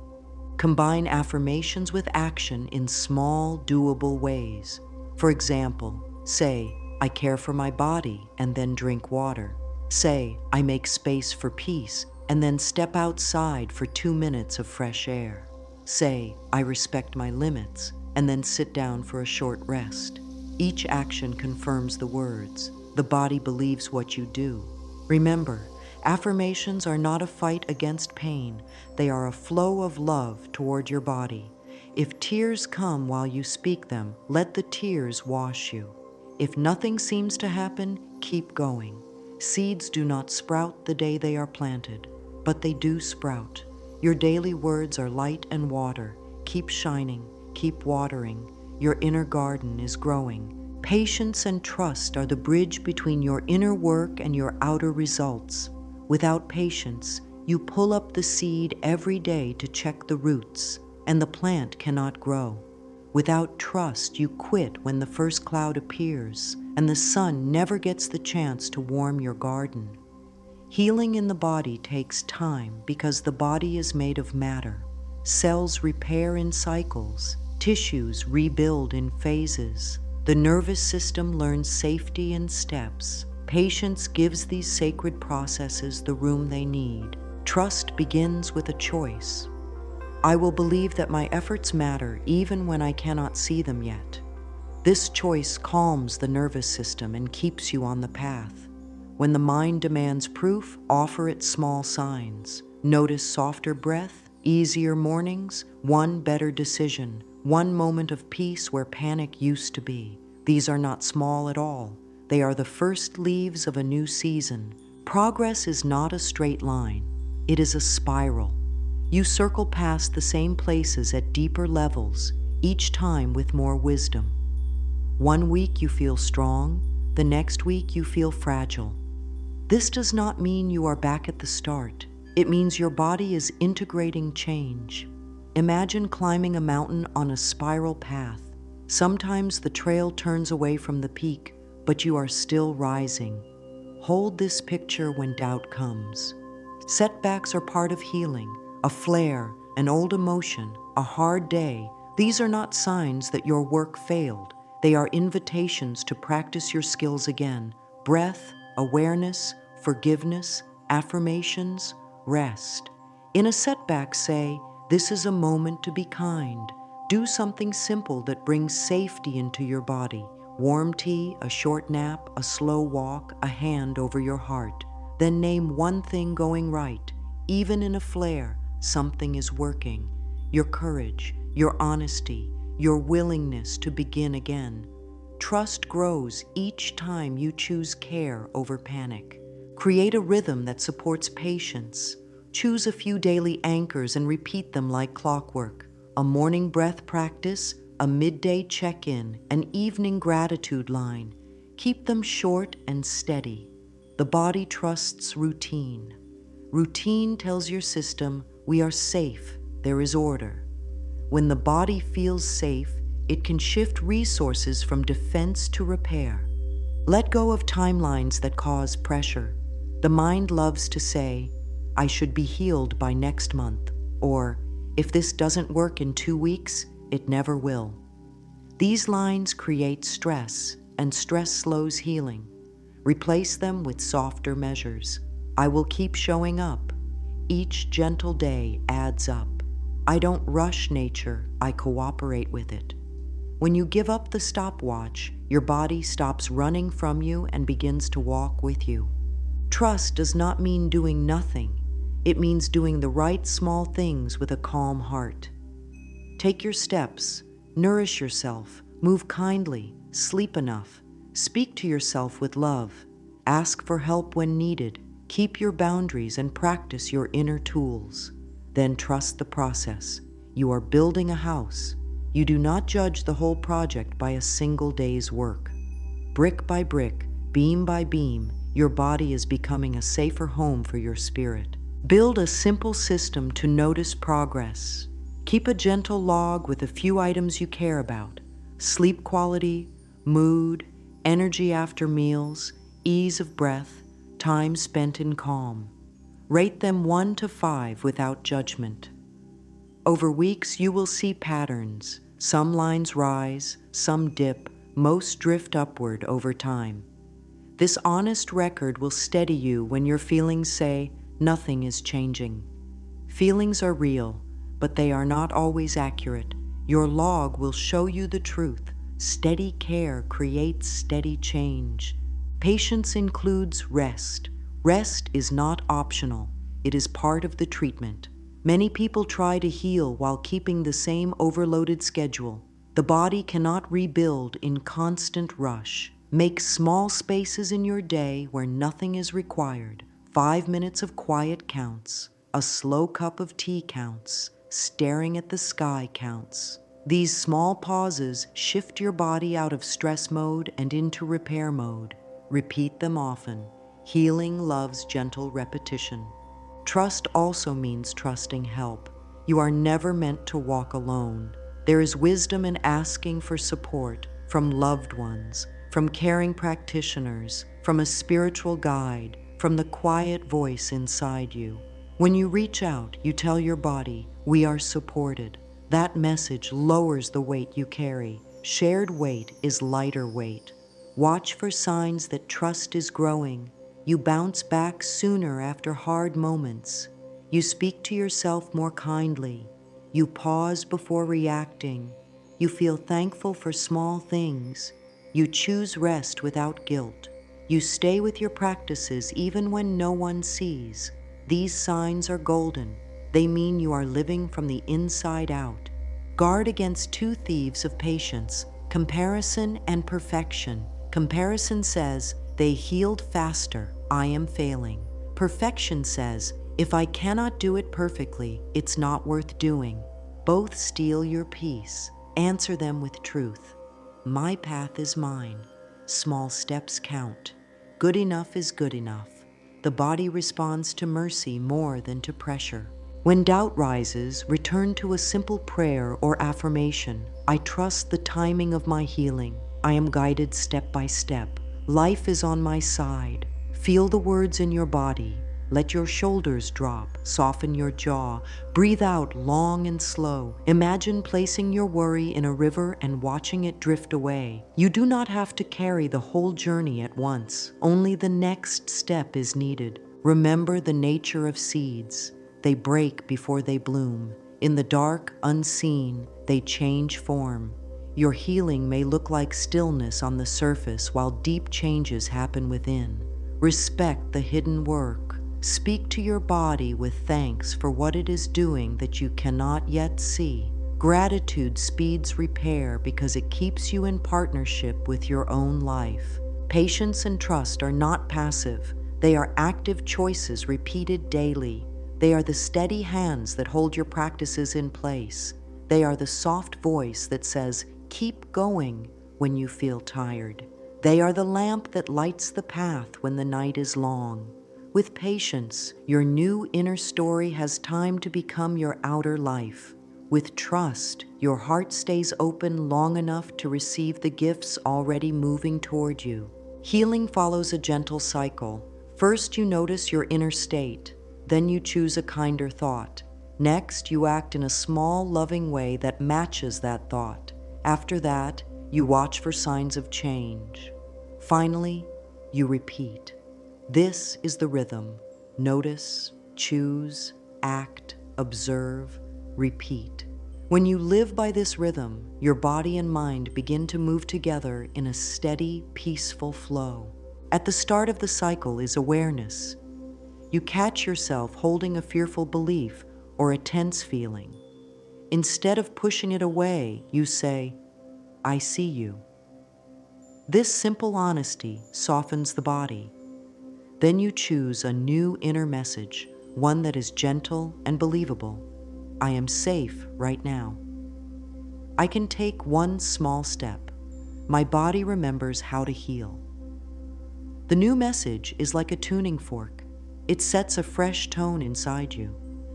Combine affirmations with action in small, doable ways. For example, say, "I care for my body," and then drink water. Say, "I make space for peace," and then step outside for 2 minutes of fresh air. Say, "I respect my limits," and then sit down for a short rest. Each action confirms the words. The body believes what you do. Remember, affirmations are not a fight against pain. They are a flow of love toward your body. If tears come while you speak them, let the tears wash you. If nothing seems to happen, keep going. Seeds do not sprout the day they are planted, but they do sprout. Your daily words are light and water. Keep shining, keep watering. Your inner garden is growing. Patience and trust are the bridge between your inner work and your outer results. Without patience, you pull up the seed every day to check the roots, and the plant cannot grow. Without trust, you quit when the first cloud appears, and the sun never gets the chance to warm your garden. Healing in the body takes time because the body is made of matter. Cells repair in cycles, tissues rebuild in phases. The nervous system learns safety in steps. Patience gives these sacred processes the room they need. Trust begins with a choice. I will believe that my efforts matter even when I cannot see them yet. This choice calms the nervous system and keeps you on the path. When the mind demands proof, offer it small signs. Notice softer breath, easier mornings, one better decision, one moment of peace where panic used to be. These are not small at all. They are the first leaves of a new season. Progress is not a straight line. It is a spiral. You circle past the same places at deeper levels, each time with more wisdom. One week you feel strong, the next week you feel fragile. This does not mean you are back at the start. It means your body is integrating change. Imagine climbing a mountain on a spiral path. Sometimes the trail turns away from the peak, but you are still rising. Hold this picture when doubt comes. Setbacks are part of healing. A flare, an old emotion, a hard day, These are not signs that your work failed. They are invitations to practice your skills again. Breath, awareness, forgiveness, affirmations, rest. In a setback, say, "This is a moment to be kind." Do something simple that brings safety into your body. Warm tea, a short nap, a slow walk, a hand over your heart. Then name one thing going right. Even in a flare, something is working. Your courage, your honesty, your willingness to begin again. Trust grows each time you choose care over panic. Create a rhythm that supports patience. Choose a few daily anchors and repeat them like clockwork. A morning breath practice, a midday check-in, an evening gratitude line. Keep them short and steady. The body trusts routine. Routine tells your system, we are safe, there is order. When the body feels safe, it can shift resources from defense to repair. Let go of timelines that cause pressure. The mind loves to say, I should be healed by next month, or if this doesn't work in 2 weeks, it never will. These lines create stress, and stress slows healing. Replace them with softer measures. I will keep showing up. Each gentle day adds up. I don't rush nature, I cooperate with it. When you give up the stopwatch, your body stops running from you and begins to walk with you. Trust does not mean doing nothing. It means doing the right small things with a calm heart. Take your steps, nourish yourself, move kindly, sleep enough, speak to yourself with love, ask for help when needed, keep your boundaries and practice your inner tools. Then trust the process. You are building a house. You do not judge the whole project by a single day's work. Brick by brick, beam by beam, your body is becoming a safer home for your spirit. Build a simple system to notice progress. Keep a gentle log with a few items you care about: sleep quality, mood, energy after meals, ease of breath, time spent in calm. Rate them 1 to 5 without judgment. Over weeks, you will see patterns. Some lines rise, some dip, most drift upward over time. This honest record will steady you when your feelings say, nothing is changing. Feelings are real, but they are not always accurate. Your log will show you the truth. Steady care creates steady change. Patience includes rest. Rest is not optional. It is part of the treatment. Many people try to heal while keeping the same overloaded schedule. The body cannot rebuild in constant rush. Make small spaces in your day where nothing is required. 5 minutes of quiet counts. A slow cup of tea counts. Staring at the sky counts. These small pauses shift your body out of stress mode and into repair mode. Repeat them often. Healing loves gentle repetition. Trust also means trusting help. You are never meant to walk alone. There is wisdom in asking for support from loved ones, from caring practitioners, from a spiritual guide, from the quiet voice inside you. When you reach out, you tell your body, we are supported. That message lowers the weight you carry. Shared weight is lighter weight. Watch for signs that trust is growing. You bounce back sooner after hard moments. You speak to yourself more kindly. You pause before reacting. You feel thankful for small things. You choose rest without guilt. You stay with your practices even when no one sees. These signs are golden. They mean you are living from the inside out. Guard against 2 thieves of patience, comparison and perfection. Comparison says, they healed faster, I am failing. Perfection says, if I cannot do it perfectly, it's not worth doing. Both steal your peace. Answer them with truth. My path is mine. Small steps count. Good enough is good enough. The body responds to mercy more than to pressure. When doubt rises, return to a simple prayer or affirmation. I trust the timing of my healing. I am guided step by step. Life is on my side. Feel the words in your body. Let your shoulders drop, soften your jaw, breathe out long and slow. Imagine placing your worry in a river and watching it drift away. You do not have to carry the whole journey at once. Only the next step is needed. Remember the nature of seeds. They break before they bloom. In the dark, unseen, they change form. Your healing may look like stillness on the surface while deep changes happen within. Respect the hidden work. Speak to your body with thanks for what it is doing that you cannot yet see. Gratitude speeds repair because it keeps you in partnership with your own life. Patience and trust are not passive. They are active choices repeated daily. They are the steady hands that hold your practices in place. They are the soft voice that says, "Keep going," when you feel tired. They are the lamp that lights the path when the night is long. With patience, your new inner story has time to become your outer life. With trust, your heart stays open long enough to receive the gifts already moving toward you. Healing follows a gentle cycle. First, you notice your inner state. Then you choose a kinder thought. Next, you act in a small, loving way that matches that thought. After that, you watch for signs of change. Finally, you repeat. This is the rhythm. Notice, choose, act, observe, repeat. When you live by this rhythm, your body and mind begin to move together in a steady, peaceful flow. At the start of the cycle is awareness. You catch yourself holding a fearful belief or a tense feeling. Instead of pushing it away, you say, "I see you." This simple honesty softens the body. Then you choose a new inner message, one that is gentle and believable. I am safe right now. I can take one small step. My body remembers how to heal. The new message is like a tuning fork. It sets a fresh tone inside you.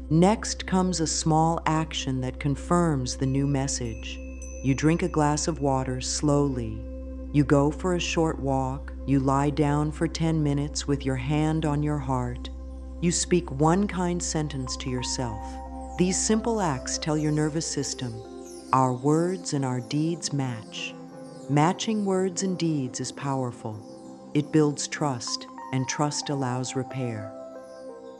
Next comes a small action that confirms the new message. You drink a glass of water slowly. You go for a short walk. You lie down for 10 minutes with your hand on your heart. You speak one kind sentence to yourself. These simple acts tell your nervous system, our words and our deeds match. Matching words and deeds is powerful. It builds trust, and trust allows repair.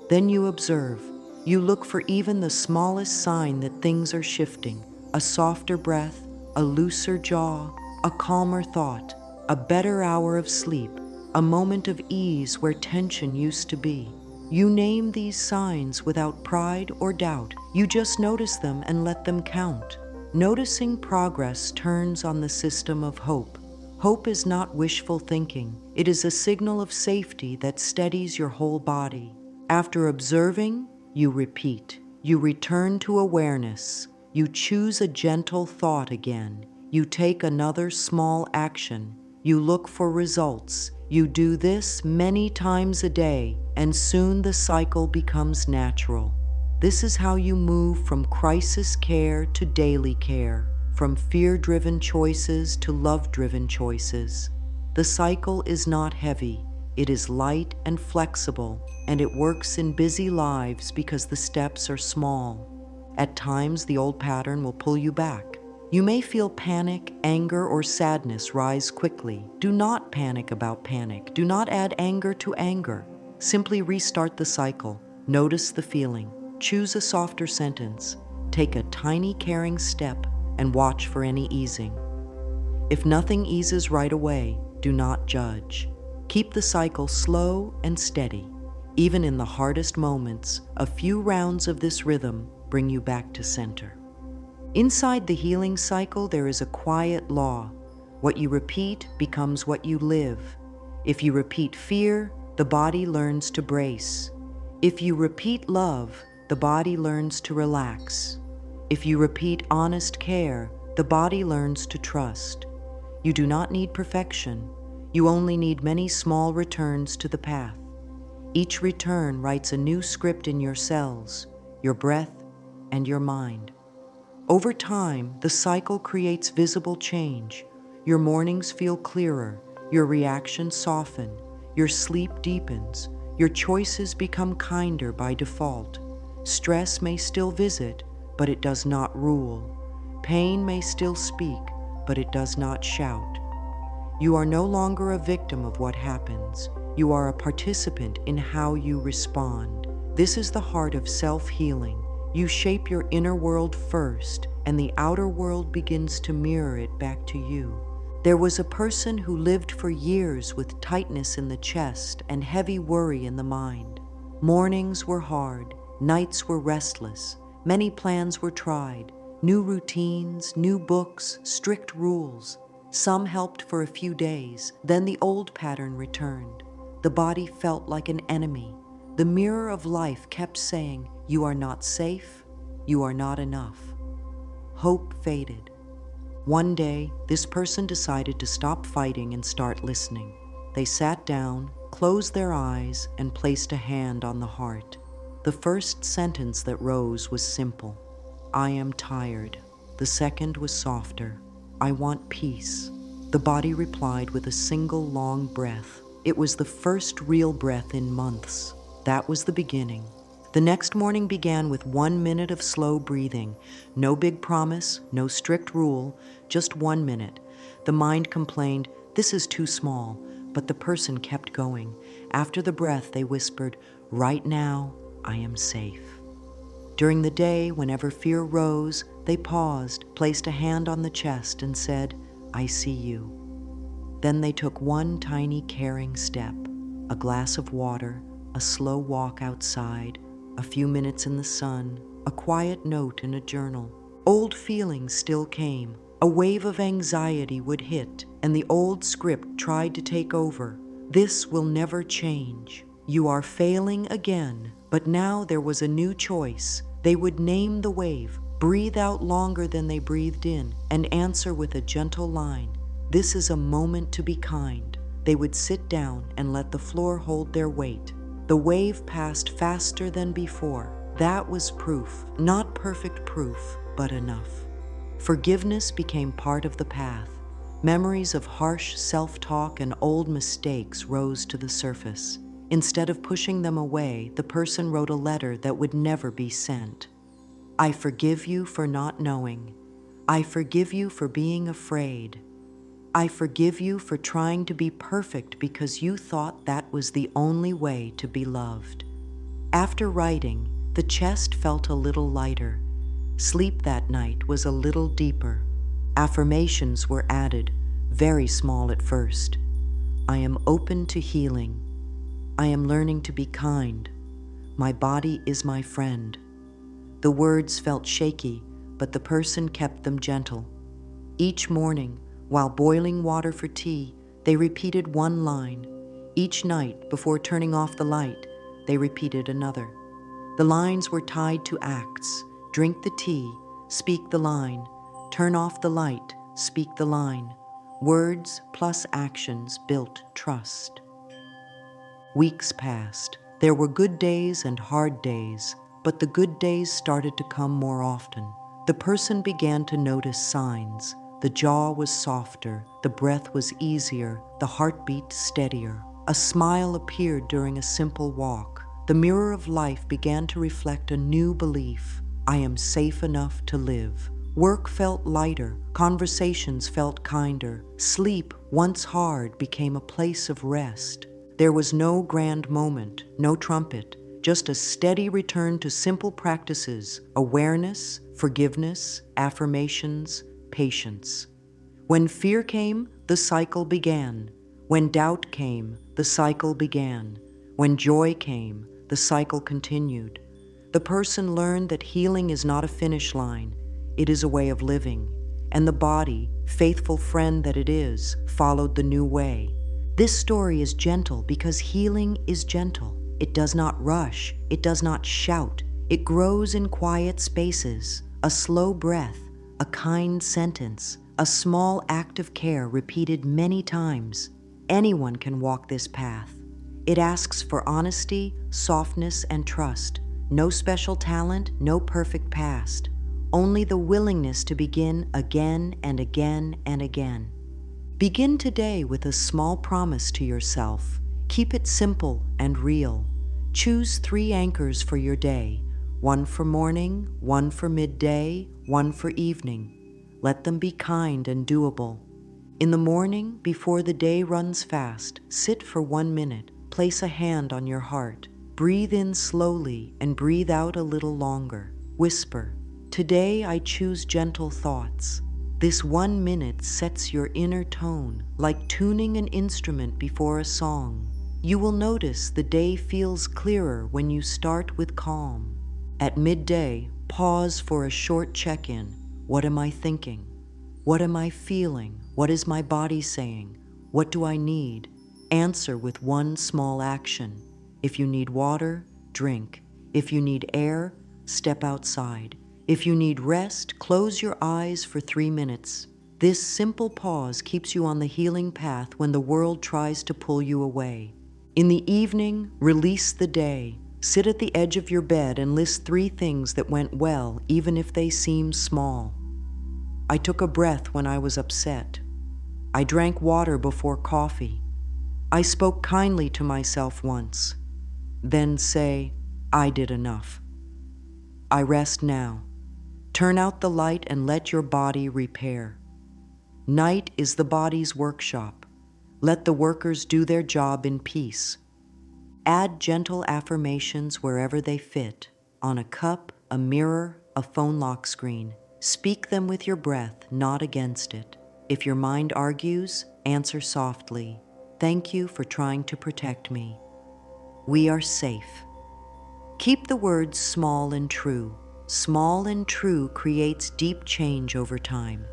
Then you observe. You look for even the smallest sign that things are shifting. A softer breath, a looser jaw, a calmer thought, a better hour of sleep, a moment of ease where tension used to be. You name these signs without pride or doubt. You just notice them and let them count. Noticing progress turns on the system of hope. Hope is not wishful thinking. It is a signal of safety that steadies your whole body. After observing, you repeat. You return to awareness. You choose a gentle thought again. You take another small action. You look for results. You do this many times a day, and soon the cycle becomes natural. This is how you move from crisis care to daily care, from fear-driven choices to love-driven choices. The cycle is not heavy. It is light and flexible, and it works in busy lives because the steps are small. At times, the old pattern will pull you back. You may feel panic, anger, or sadness rise quickly. Do not panic about panic. Do not add anger to anger. Simply restart the cycle. Notice the feeling. Choose a softer sentence. Take a tiny caring step and watch for any easing. If nothing eases right away, do not judge. Keep the cycle slow and steady. Even in the hardest moments, a few rounds of this rhythm bring you back to center. Inside the healing cycle, there is a quiet law. What you repeat becomes what you live. If you repeat fear, the body learns to brace. If you repeat love, the body learns to relax. If you repeat honest care, the body learns to trust. You do not need perfection. You only need many small returns to the path. Each return writes a new script in your cells, your breath, and your mind. Over time, the cycle creates visible change. Your mornings feel clearer, your reactions soften, your sleep deepens, Your choices become kinder by default. Stress may still visit, but it does not rule. Pain may still speak, but it does not shout. You are no longer a victim of what happens. You are a participant in how you respond. This is the heart of self-healing. You shape your inner world first, and the outer world begins to mirror it back to you. There was a person who lived for years with tightness in the chest and heavy worry in the mind. Mornings were hard, nights were restless, many plans were tried, new routines, new books, strict rules. Some helped for a few days, then the old pattern returned. The body felt like an enemy. The mirror of life kept saying, "You are not safe, you are not enough." Hope faded. One day, this person decided to stop fighting and start listening. They sat down, closed their eyes, and placed a hand on the heart. The first sentence that rose was simple, "I am tired." The second was softer, "I want peace." The body replied with a single long breath. It was the first real breath in months. That was the beginning. The next morning began with 1 minute of slow breathing. No big promise, no strict rule, just 1 minute. The mind complained, "This is too small," but the person kept going. After the breath, they whispered, "Right now, I am safe." During the day, whenever fear rose, they paused, placed a hand on the chest, and said, "I see you." Then they took one tiny caring step, a glass of water, a slow walk outside, a few minutes in the sun, a quiet note in a journal. Old feelings still came. A wave of anxiety would hit, and the old script tried to take over. "This will never change. You are failing again." But now there was a new choice. They would name the wave, breathe out longer than they breathed in, and answer with a gentle line, "This is a moment to be kind." They would sit down and let the floor hold their weight. The wave passed faster than before. That was proof, not perfect proof, but enough. Forgiveness became part of the path. Memories of harsh self-talk and old mistakes rose to the surface. Instead of pushing them away, the person wrote a letter that would never be sent. "I forgive you for not knowing. I forgive you for being afraid. I forgive you for trying to be perfect because you thought that was the only way to be loved." After writing, the chest felt a little lighter. Sleep that night was a little deeper. Affirmations were added, very small at first. "I am open to healing. I am learning to be kind. My body is my friend." The words felt shaky, but the person kept them gentle. Each morning, while boiling water for tea, they repeated one line. Each night, before turning off the light, they repeated another. The lines were tied to acts. Drink the tea, speak the line. Turn off the light, speak the line. Words plus actions built trust. Weeks passed. There were good days and hard days, but the good days started to come more often. The person began to notice signs. The jaw was softer, the breath was easier, the heartbeat steadier. A smile appeared during a simple walk. The mirror of life began to reflect a new belief. I am safe enough to live. Work felt lighter, conversations felt kinder. Sleep, once hard, became a place of rest. There was no grand moment, no trumpet, just a steady return to simple practices, awareness, forgiveness, affirmations, patience. When fear came, the cycle began. When doubt came, the cycle began. When joy came, the cycle continued. The person learned that healing is not a finish line, it is a way of living. And the body, faithful friend that it is, followed the new way. This story is gentle because healing is gentle. It does not rush, it does not shout. It grows in quiet spaces, a slow breath, a kind sentence, a small act of care repeated many times. Anyone can walk this path. It asks for honesty, softness, and trust. No special talent, no perfect past. Only the willingness to begin again and again and again. Begin today with a small promise to yourself. Keep it simple and real. Choose 3 anchors for your day, one for morning, one for midday, one for evening. Let them be kind and doable. In the morning, before the day runs fast, sit for 1 minute. Place a hand on your heart. Breathe in slowly and breathe out a little longer. Whisper, "Today I choose gentle thoughts." This 1 minute sets your inner tone, like tuning an instrument before a song. You will notice the day feels clearer when you start with calm. At midday, pause for a short check-in. What am I thinking? What am I feeling? What is my body saying? What do I need? Answer with one small action. If you need water, drink. If you need air, step outside. If you need rest, close your eyes for 3 minutes. This simple pause keeps you on the healing path when the world tries to pull you away. In the evening, release the day. Sit at the edge of your bed and list 3 things that went well, even if they seem small. I took a breath when I was upset. I drank water before coffee. I spoke kindly to myself once. Then say, I did enough. I rest now. Turn out the light and let your body repair. Night is the body's workshop. Let the workers do their job in peace. Add gentle affirmations wherever they fit, on a cup, a mirror, a phone lock screen. Speak them with your breath, not against it. If your mind argues, answer softly. Thank you for trying to protect me. We are safe. Keep the words small and true. Small and true creates deep change over time.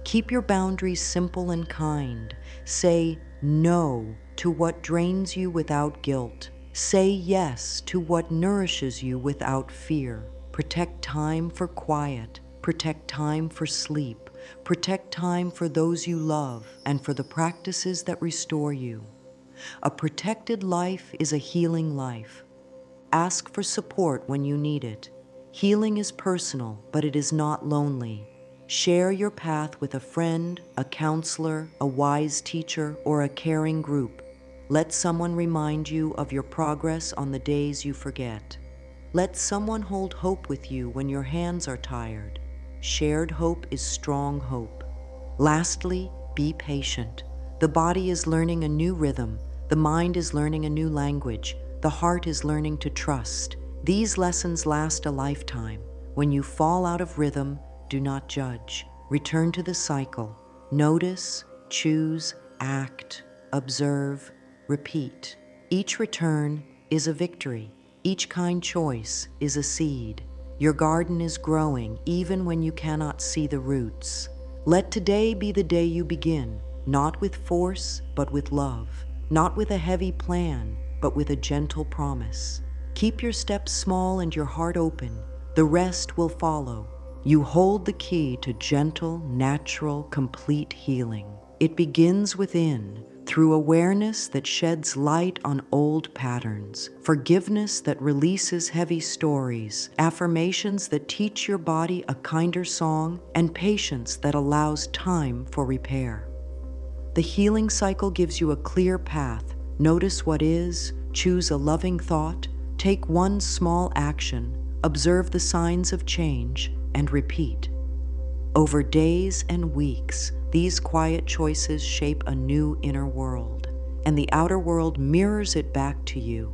Keep your boundaries simple and kind. Say no to what drains you without guilt. Say yes to what nourishes you without fear. Protect time for quiet. Protect time for sleep. Protect time for those you love and for the practices that restore you. A protected life is a healing life. Ask for support when you need it. Healing is personal, but it is not lonely. Share your path with a friend, a counselor, a wise teacher, or a caring group. Let someone remind you of your progress on the days you forget. Let someone hold hope with you when your hands are tired. Shared hope is strong hope. Lastly, be patient. The body is learning a new rhythm. The mind is learning a new language. The heart is learning to trust. These lessons last a lifetime. When you fall out of rhythm, do not judge. Return to the cycle. Notice, choose, act, observe, repeat. Each return is a victory. Each kind choice is a seed. Your garden is growing even when you cannot see the roots. Let today be the day you begin, not with force, but with love. Not with a heavy plan, but with a gentle promise. Keep your steps small and your heart open. The rest will follow. You hold the key to gentle, natural, complete healing. It begins within, through awareness that sheds light on old patterns, forgiveness that releases heavy stories, affirmations that teach your body a kinder song, and patience that allows time for repair. The healing cycle gives you a clear path. Notice what is, choose a loving thought, take one small action, observe the signs of change, and repeat. Over days and weeks, these quiet choices shape a new inner world, and the outer world mirrors it back to you.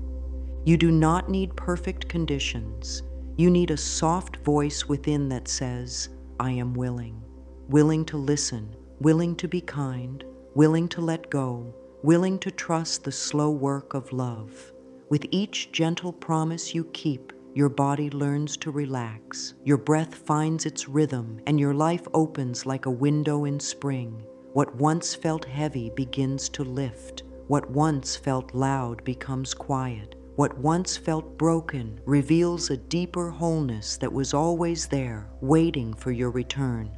You do not need perfect conditions. You need a soft voice within that says, I am willing. Willing to listen, willing to be kind, willing to let go, willing to trust the slow work of love. With each gentle promise you keep, your body learns to relax, your breath finds its rhythm, and your life opens like a window in spring. What once felt heavy begins to lift. What once felt loud becomes quiet. What once felt broken reveals a deeper wholeness that was always there, waiting for your return.